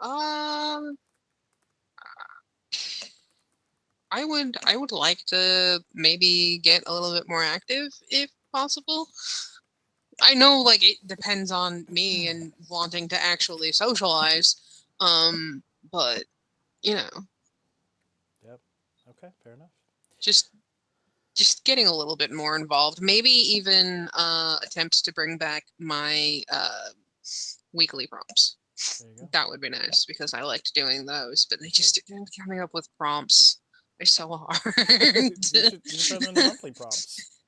Um, I would like to maybe get a little bit more active if possible. I know like it depends on me and wanting to actually socialize. Um, but you know, Yep. Okay, fair enough. just just getting a little bit more involved. Maybe even attempt to bring back my weekly prompts. There you go. That would be nice because I liked doing those, but they You should. just coming up with prompts. They're so hard. You should turn them into monthly prompts.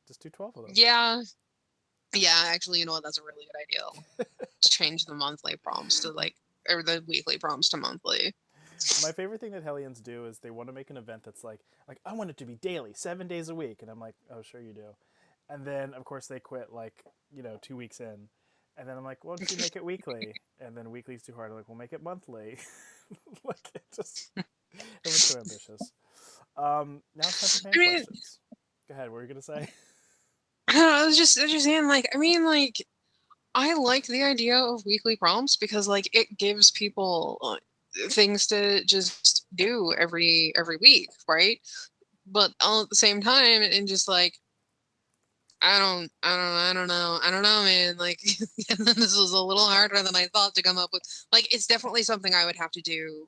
Just do 12 of them. Yeah, yeah. Actually, you know what? That's a really good idea. I'll change the monthly prompts to like, or the weekly prompts to monthly. My favorite thing that Hellions do is they want to make an event that's like I want it to be daily, 7 days a week, and I'm like, oh sure you do, and then of course they quit like 2 weeks in, and then I'm like, why don't you make it weekly? And then weekly's too hard. I'm like, we'll make it monthly. Like it just everyone's so ambitious. Now it's time for fan I mean, questions. Go ahead. What were you gonna say? I was just saying, like, I mean, like, I like the idea of weekly prompts because, like, it gives people things to just do every week, right? But all at the same time, and just like, I don't know, man. Like, this was a little harder than I thought to come up with. Like, it's definitely something I would have to do.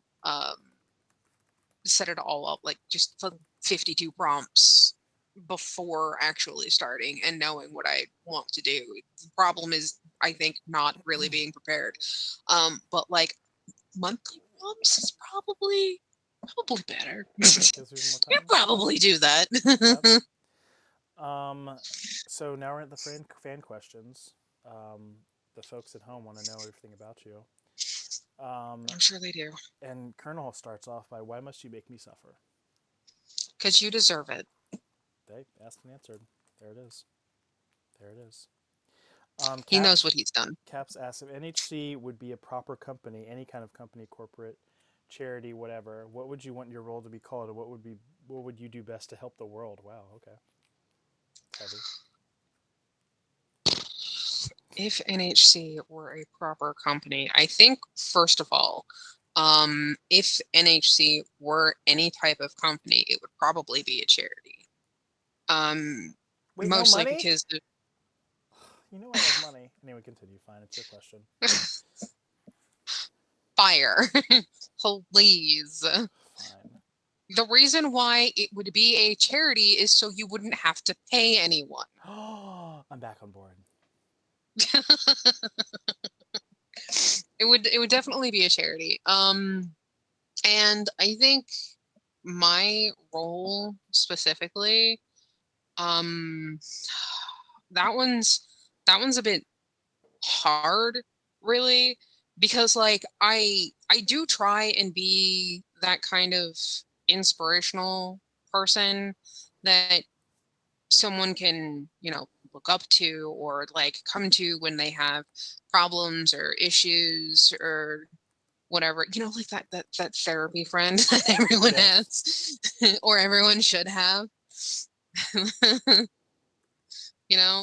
Set it all up, like just 52 prompts before actually starting and knowing what I want to do. The problem is, I think, not really being prepared. But like monthly prompts is probably better. Gives people more You time. Yeah. probably do Yep. that. Um, so now we're at the fan questions. Um, the folks at home want to know everything about you. Um, I'm sure they do. and Colonel starts off by, "Why must you make me suffer?" Because you deserve it. They asked and answered. There it is. There it is. He knows Caps what he's done. Caps asks if NHC would be a proper company, any kind of company, corporate, charity, whatever. What would you want your role to be called, and what would you do best to help the world? Wow. Okay. It's heavy. If NHC were a proper company, I think first of all, if NHC were any type of company, it would probably be a charity. Um, Wait, no Mostly money? because You know I love money. Anyway, continue. Fine. It's your question. fire. Please. Fine. The reason why it would be a charity is so you wouldn't have to pay anyone. I'm back on board. It would definitely be a charity. And I think my role specifically, um, that one's that one's a bit hard, really, because like I do try and be that kind of inspirational person that someone can, look up to or like come to when they have problems or issues or whatever, like that therapy friend that everyone Yes. has, or everyone should have.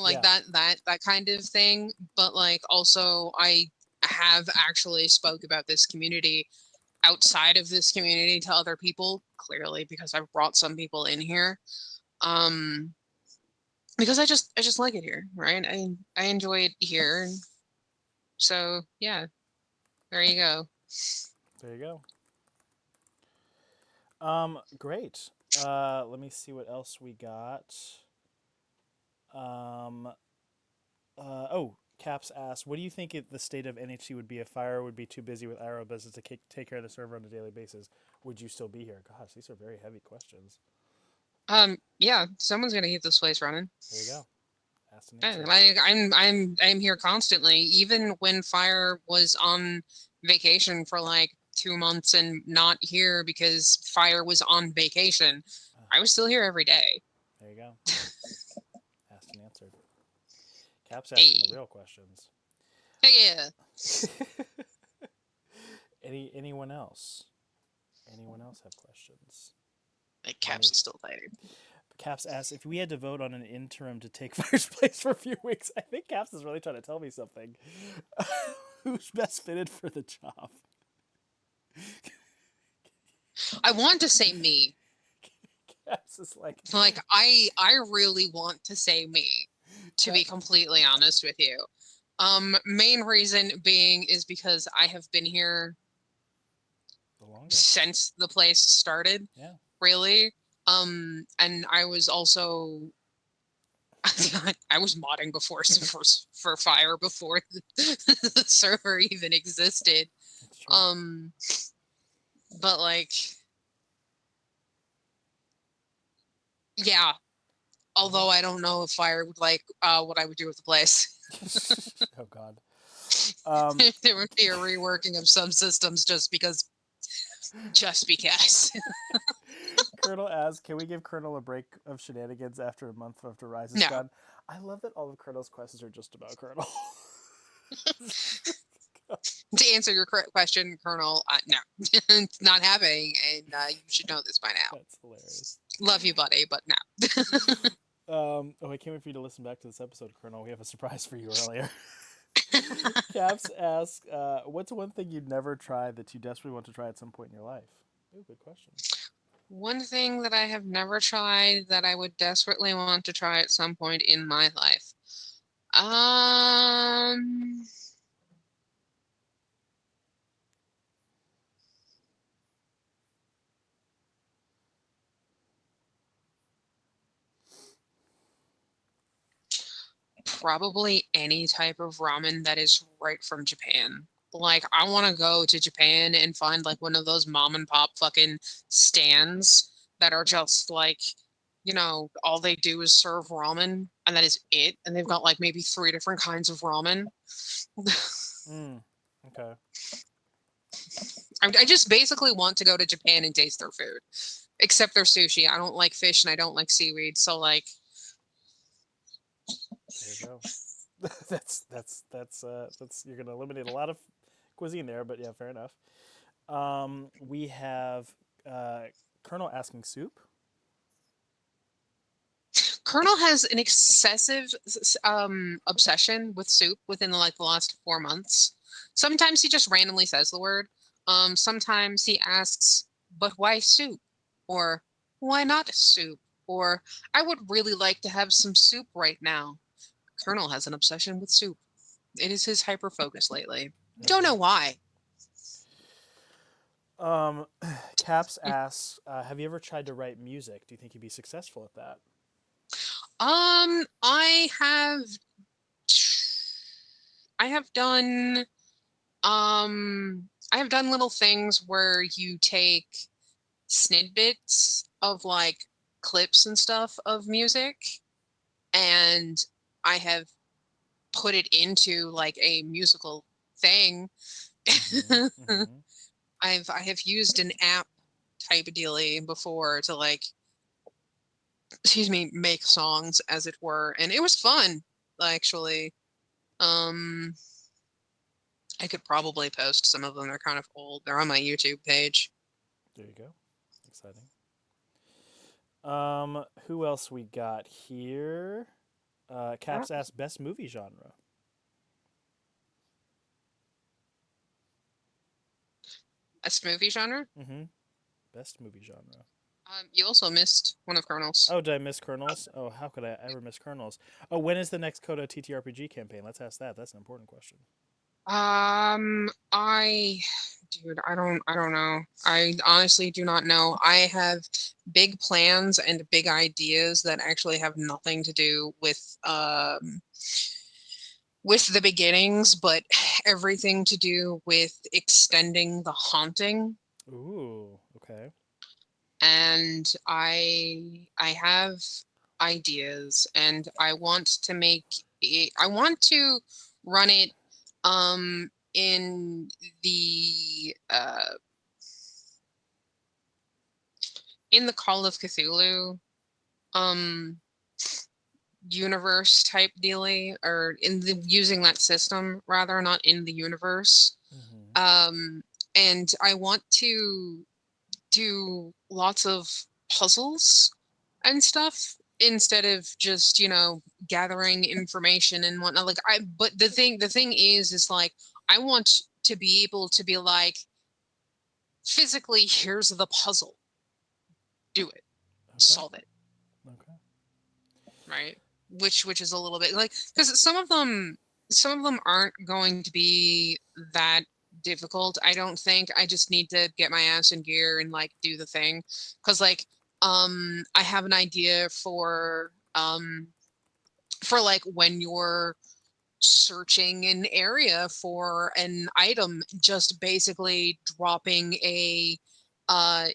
Like Yeah. that kind of thing. But like also I have actually spoke about this community outside of this community to other people, clearly because I've brought some people in here. Um because I just like it here, right? I enjoy it here. So yeah, there you go. There you go. Great. Let me see what else we got. Um, Caps asks, what do you think the state of NHC would be if Fire would be too busy with IRO business to take care of the server on a daily basis? Would you still be here? Gosh, these are very heavy questions. Yeah, someone's gonna keep this place running. There you go. Asked and And answered. I'm here constantly, even when Fire was on vacation for like 2 months and not here because Fire was on vacation. I was still here every day. There you go. Asked and answered. Caps asking the Hey, real questions. hey, yeah. Anyone else? Anyone else have questions? Like Let me. Caps is still fighting. Caps asks if we had to vote on an interim to take first place for a few weeks. I think Caps is really trying to tell me something. Who's best fitted for the job? I want to say me. Caps is like Like I really want to say me, to Cap, be completely honest with you. Main reason being is because I have been here the longest. since the place started, Yeah. really. And I was also I was modding before for Fire before the server even existed. That's true. Um, but like, yeah. Okay. Although I don't know if Fire would like what I would do with the place. Oh God. Um, There would be a reworking of some systems just because. Colonel asks, can we give Colonel a break of shenanigans after a month after Rise is No. done? I love that all of Colonel's questions are just about Colonel. To answer your question, Colonel, no, it's not happening, and you should know this by now. That's hilarious. Love you, buddy, but no. I can't wait for you to listen back to this episode, Colonel. We have a surprise for you earlier. Caps asks, what's one thing you'd never try that you desperately want to try at some point in your life? Ooh, good question. One thing that I have never tried that I would desperately want to try at some point in my life. Um, Probably any type of ramen that is right from Japan. Like, I want to go to Japan and find like one of those mom and pop fucking stands that are just like, all they do is serve ramen and that is it. And they've got like maybe three different kinds of ramen. Okay. I just basically want to go to Japan and taste their food, except their sushi. I don't like fish and I don't like seaweed. So like, There you go. That's you're gonna eliminate a lot of cuisine there, but yeah, fair enough. We have uh, Colonel asking soup. Colonel has an excessive obsession with soup within like the last 4 months. Sometimes he just randomly says the word. Sometimes he asks, "But why soup?" Or "Why not soup?" Or "I would really like to have some soup right now." Colonel has an obsession with soup. It is his hyper focus lately. There you Don't know go. why. Um, Caps asks, have you ever tried to write music? Do you think you'd be successful at that? I have I have done I have done little things where you take snippets of like clips and stuff of music and I have put it into like a musical thing. Mm-hmm. Mm-hmm. I have used an app type of dealy before to like, excuse me, make songs as it were, and it was fun actually. Um I could probably post some of them. They're kind of old. They're on my YouTube page. There you go. Exciting. Who else we got here? Caps asked best movie genre. Best movie genre? Mm-hmm. Best movie genre. You also missed one of Colonel's. Oh, did I miss Kernels? Oh, how could I ever miss Kernels? Oh, when is the next Coda TTRPG campaign? Let's ask that. That's an important question. I, dude, I don't know. I honestly do not know. I have big plans and big ideas that actually have nothing to do with the beginnings, but everything to do with extending the haunting. Ooh, okay. And I have ideas, and I want to make it, I want to run it in the Call of Cthulhu um universe type dealy, or in the using that system rather, not in the universe. Mm-hmm. Um and I want to do lots of puzzles and stuff instead of just, gathering information and whatnot. Like but the thing is like I want to be able to be like, physically, here's the puzzle, do it, Okay. solve it, Okay. right? Which is a little bit like, because some of them aren't going to be that difficult. I don't think. I just need to get my ass in gear and like do the thing. Because like I have an idea for like when you're searching an area for an item, just basically dropping uh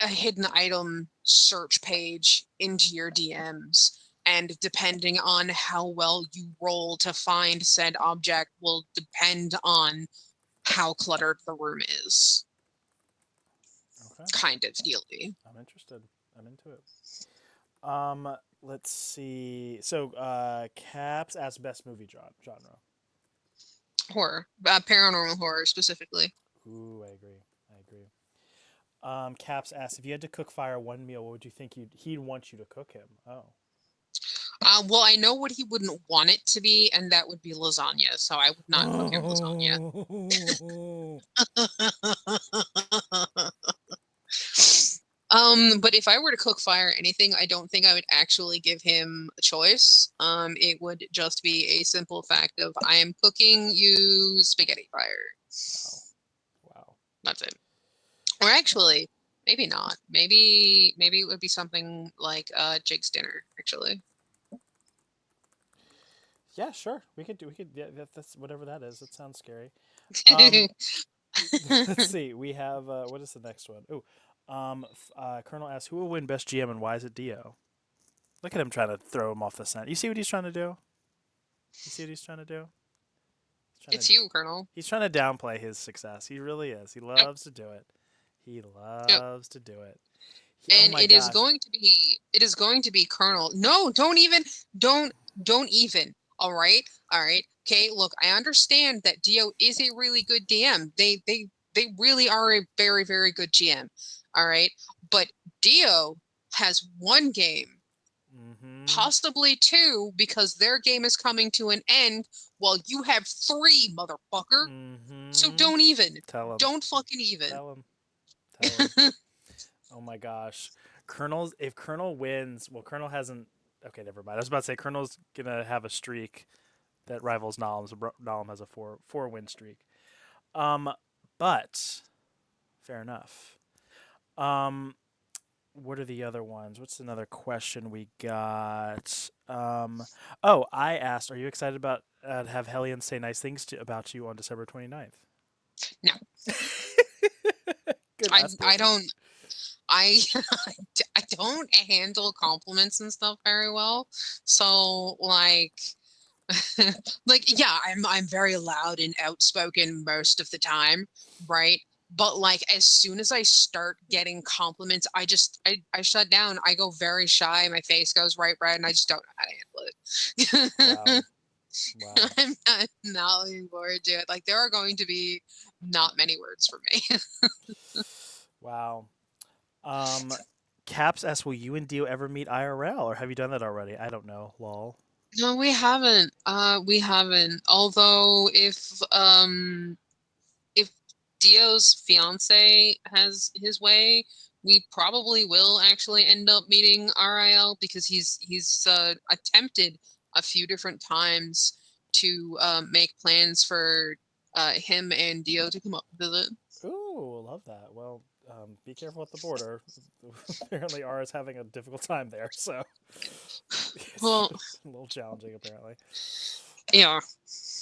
a hidden item search page into your DMs. And depending on how well you roll to find said object will depend on how cluttered the room is. Okay. Kind of dealy. I'm interested. I'm into it. Let's see. So, Caps asked best movie genre. Horror. Paranormal horror specifically. Ooh, I agree. I agree. Caps asked if you had to cook Fire one meal, what would you think he'd want you to cook him? Oh. Well, I know what he wouldn't want it to be, and that would be lasagna. So I would not cook him lasagna. But if I were to cook Fire anything, I don't think I would actually give him a choice. It would just be a simple fact of I am cooking you spaghetti Fire. Wow. Wow. That's it. Or actually, maybe not. Maybe it would be something like Jake's dinner, actually. Yeah, sure. We could yeah, that's whatever that is. That sounds scary. Um let's see. We have what is the next one? Ooh. Colonel asks who will win best GM and why is it Dio? Look at him trying to throw him off the scent. You see what he's trying to do? You see what he's trying to do? He's trying to It's you, Colonel. he's trying to downplay his success. He really is. He Yep. loves to do it. He Yep. loves to do it. Oh And my gosh. it is going to be Colonel. No, don't don't even. All right. Okay, look, I understand that Dio is a really good DM. They really are a very, very good GM. All right. But Dio has one game, Mm-hmm. possibly two, because their game is coming to an end while you have three, motherfucker. So Mm-hmm. don't even. Tell him. Don't fucking even. Tell him. Tell him. Oh my gosh. If Colonel wins, well, Colonel hasn't. Okay, never mind. I was about to say Colonel's gonna have a streak that rivals Nolem's. Nolem has a four win streak. Um, but fair enough. Um, what are the other ones? What's another question we got? Oh, I asked, are you excited about have Hellions say nice things about you on December 29th? No. Good I ask I answer. don't I I don't handle compliments and stuff very well. So like yeah, I'm very loud and outspoken most of the time, right? But like as soon as I start getting compliments, I shut down. I go very shy, my face goes right red, and I just don't know how to handle Wow. it. Wow. I'm not looking forward to it. Like there are going to be not many words for me. Wow. Um, Caps asks, will you and Dio ever meet IRL, or have you done that already? I don't know. Lol. No, we haven't. We haven't. Although if Dio's fiance has his way, we probably will actually end up meeting RIL because he's attempted a few different times to make plans for him and Dio to come up and visit. Ooh, love that. Well, be careful at the border. Apparently, R is having a difficult time there, so it's Well, a little challenging, apparently. yeah.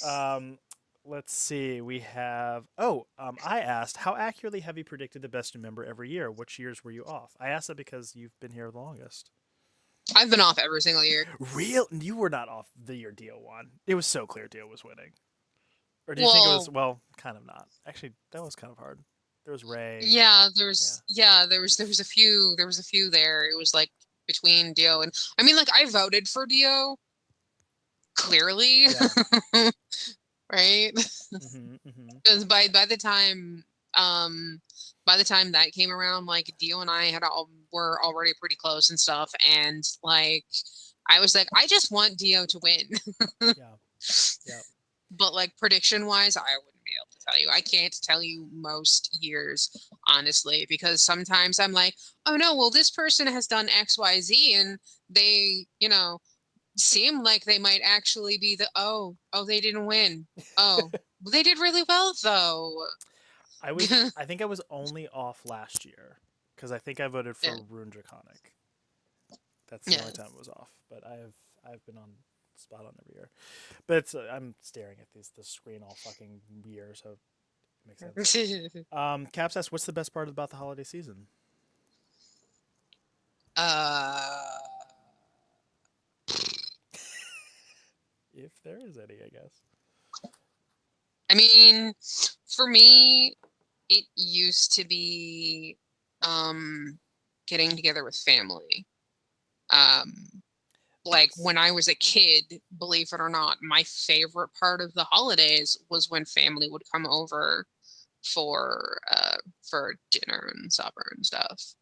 Um, let's see. We have. I asked, how accurately have you predicted the best new member every year? Which years were you off? I asked that because you've been here the longest. I've been off every single year. Real? You were not off the year Dio won. It was so clear Dio was winning. Or do you think it was? Well, Well, kind of not. Actually, that was kind of hard. There was Ray. yeah, Yeah. there was a few there. It was like between Dio and I mean like I voted for Dio clearly, Yeah. right? Mm-hmm. Mm-hmm. Because um by the time that came around, like Dio and I were already pretty close and stuff, and like I was like, I just want Dio to win. Yeah. Yeah. But like prediction wise, I wouldn't be able to tell you. I can't tell you most years, honestly, because sometimes I'm like, oh no, well, this person has done XYZ and they, seem like they might actually be oh, they didn't win. Oh, well, they did really well though. I was. I think I was only off last year because I think I voted Yeah, for Rune Draconic. That's the yeah. only time it was off. But I've been on spot on every year. But I'm staring at the screen all fucking year, so it makes sense. Caps asks, what's the best part about the holiday season? uh, If there is any, I guess. I mean, for me, it used to be um getting together with family. Um, like Nice. when I was a kid, believe it or not, my favorite part of the holidays was when family would come over for dinner and supper and stuff.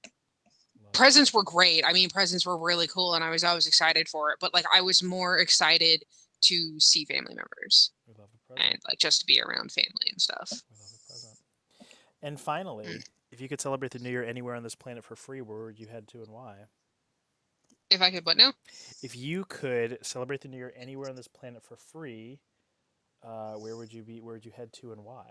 Love it. Presents were great. I mean, presents were really cool and I was always excited for it, but like I was more excited to see family members We love a present. and like just to be around family and stuff. We love a present. And Mm. finally, if you could celebrate the New Year anywhere on this planet for free, where would you head to and why? If I could, but no. If you could celebrate the New Year anywhere on this planet for free, where would you be? Where would you head to and why?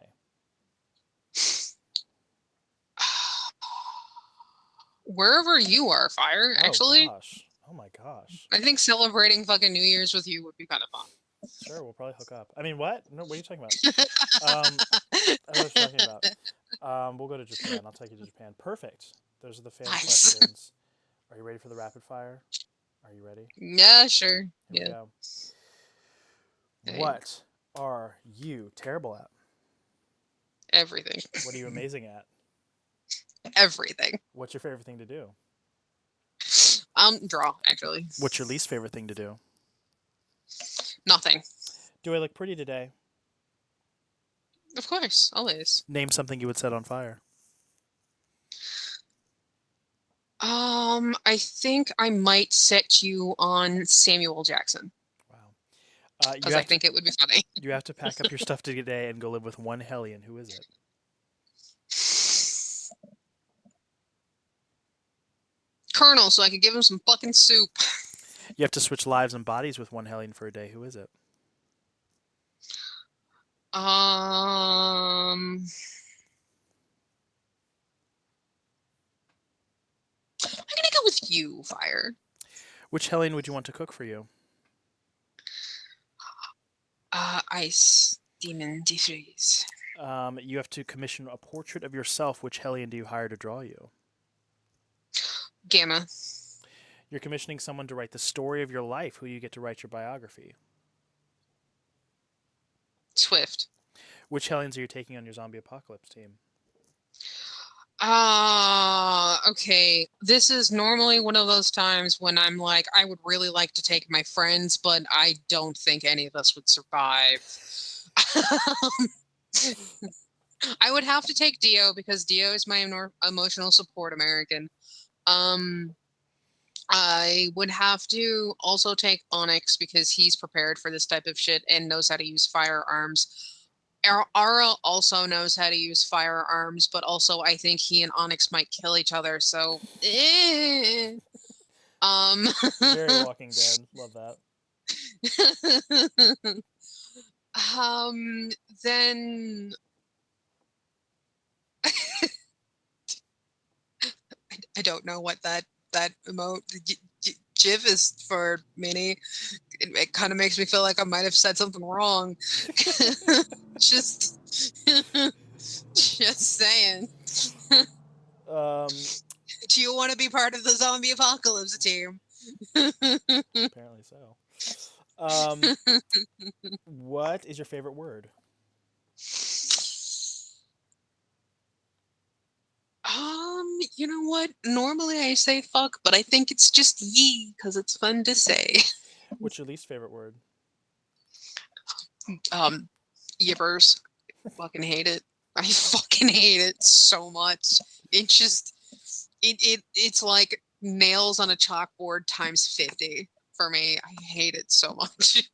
Wherever you are, Fire, Oh actually. gosh. Oh my gosh. I think celebrating fucking New Year's with you would be kind of Sure, we'll probably hook up. I mean, what? No, what are you talking about? Um, I don't know what you're talking about. We'll go to Japan. I'll take you to Japan. Perfect. Those are the fan Nice. questions. Are you ready for the rapid fire? Are you ready? Yeah, sure. Here we Yeah. go. Hey, What are you terrible at? everything. What are you amazing at? Everything. What's your favorite thing to do? Draw, actually. What's your least favorite thing to do? Nothing. Do I look pretty today? Of course, always. Name something you would set on fire. I think I might set you on Samuel Jackson Wow. because I think it would be funny. You have to pack up your stuff today and go live with one Hellion. Who is it? Colonel, so I could give him some fucking soup. You have to switch lives and bodies with one Hellion for a day. Who is it? I'm gonna go with you, Fire. Which Hellion would you want to cook for you? Ice Demon Defreeze. You have to commission a portrait of yourself. Which Hellion do you hire to draw you? Gamma. You're commissioning someone to write the story of your life. Who you get to write your biography? Swift. Which Hellions are you taking on your zombie apocalypse team? Okay. This is normally one of those times when I'm like, I would really like to take my friends, but I don't think any of us would survive. I would have to take Dio because Dio is my emotional support American. Um, I would have to also take Onyx because he's prepared for this type of shit and knows how to use firearms. Ara also knows how to use firearms, but also I think he and Onyx might kill each other, so um Very Walking Dead. Love that. um then I don't know what that emote GIF is for Minnie. It kind of makes me feel like I might have said something wrong. Just just saying. Um, Do you want to be part of the zombie apocalypse team? apparently so. Um, what is your favorite word? You know what? Normally I say fuck, but I think it's just ye because it's fun to say. What's your least favorite word? Um, Yippers. Fucking hate it. I fucking hate it so much. It just it's like nails on a chalkboard times 50 for me. I hate it so much.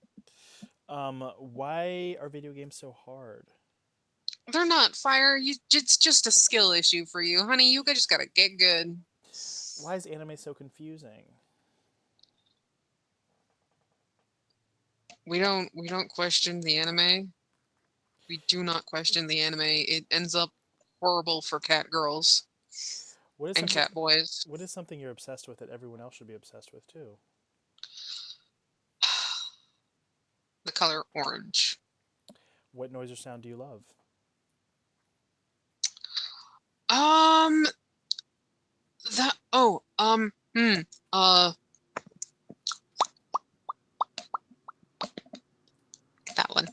Why are video games so hard? They're not fire. It's just a skill issue for you, honey. You just gotta get good. Why is anime so confusing? We don't question the anime. We do not question the anime. It ends up horrible for cat girls What is and something? cat boys. What is something you're obsessed with that everyone else should be obsessed with too? The color orange. What noise or sound do you love? Um, that oh uh that one.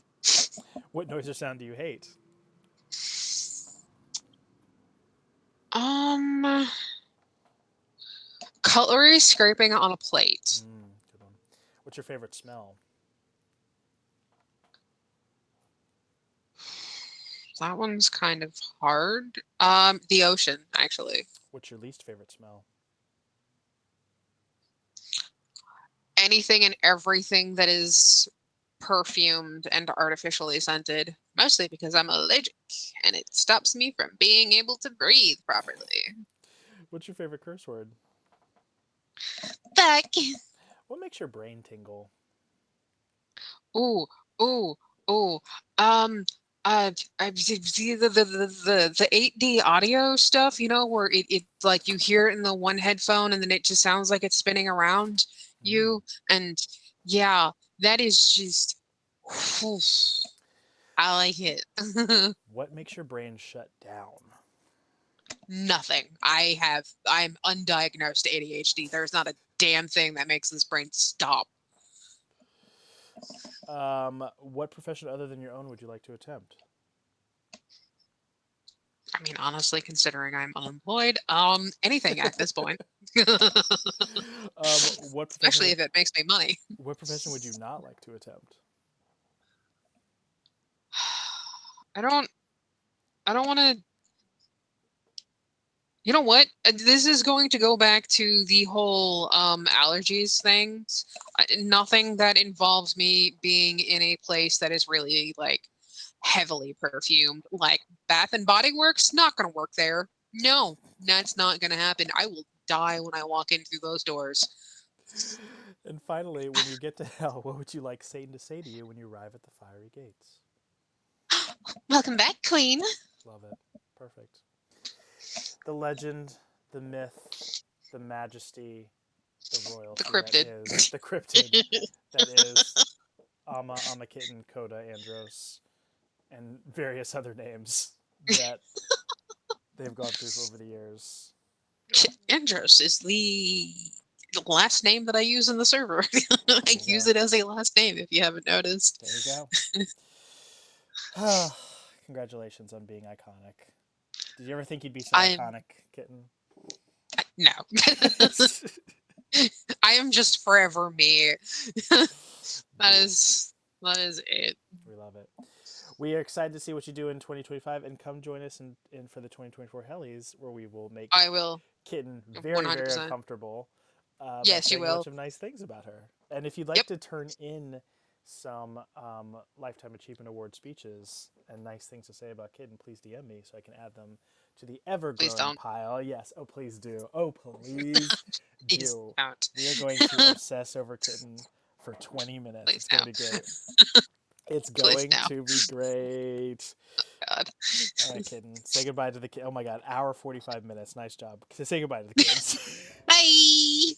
What noise or sound do you hate? Um, cutlery scraping on a plate. Good one. What's your favorite smell? That one's kind of hard. The ocean, actually. What's your least favorite smell? Anything and everything that is perfumed and artificially scented, mostly because I'm allergic and it stops me from being able to breathe properly. What's your favorite curse word? Fuck. What makes your brain tingle? Ooh, ooh, ooh. Um, I see the 8D audio stuff, where it like you hear it in the one headphone and then it just sounds like it's spinning around Mm. you. And yeah, that is just, whew, I like it. What makes your brain shut down? Nothing. I'm undiagnosed ADHD. There's not a damn thing that makes this brain stop. What profession other than your own would you like to attempt? I mean, honestly, considering I'm unemployed, anything at this point. What profession Especially would if it makes me money. you not like to attempt? I don't I don't want to. You know what? This is going to go back to the whole allergies things. Nothing that involves me being in a place that is really like heavily perfumed, like Bath and Body Works. Not going to work there. No, that's not going to happen. I will die when I walk in through those doors. And finally, when you get to hell, what would you like Satan to say to you when you arrive at the fiery gates? Welcome back, Queen. Love it. Perfect. The legend, the myth, the majesty, the The royalty that cryptid. is the cryptid that is Amakitten, Coda, Andros, and various other names that they've gone through over the years. Andros is the last name that I use in the server. There I you use go. it as a last name if you haven't noticed. There you go. Congratulations on being iconic. Did you ever think you'd be so I'm iconic, Kitten? no. I am just forever me. That Beautiful. is that is it. We love it. We are excited to see what you do in 2025, and come join us in for the 2024 Hellies, where we will make I will Kitten very, very 100%. uncomfortable by Yes, you saying a bunch will. of nice things about her. And if you'd like Yep. to turn in some Lifetime Achievement Award speeches and nice things to say about Kitten, please DM me so I can add them to the ever Please growing don't. pile. Yes, oh, please do. Oh, please Please do. don't. We are going to obsess over Kitten for 20 minutes. Please It's going no. to be great. It's Please going no. to be great. God. All right, Kitten. Say goodbye to the kid. Oh my God, hour 45 minutes. Nice job. Say goodbye to the kids. Bye.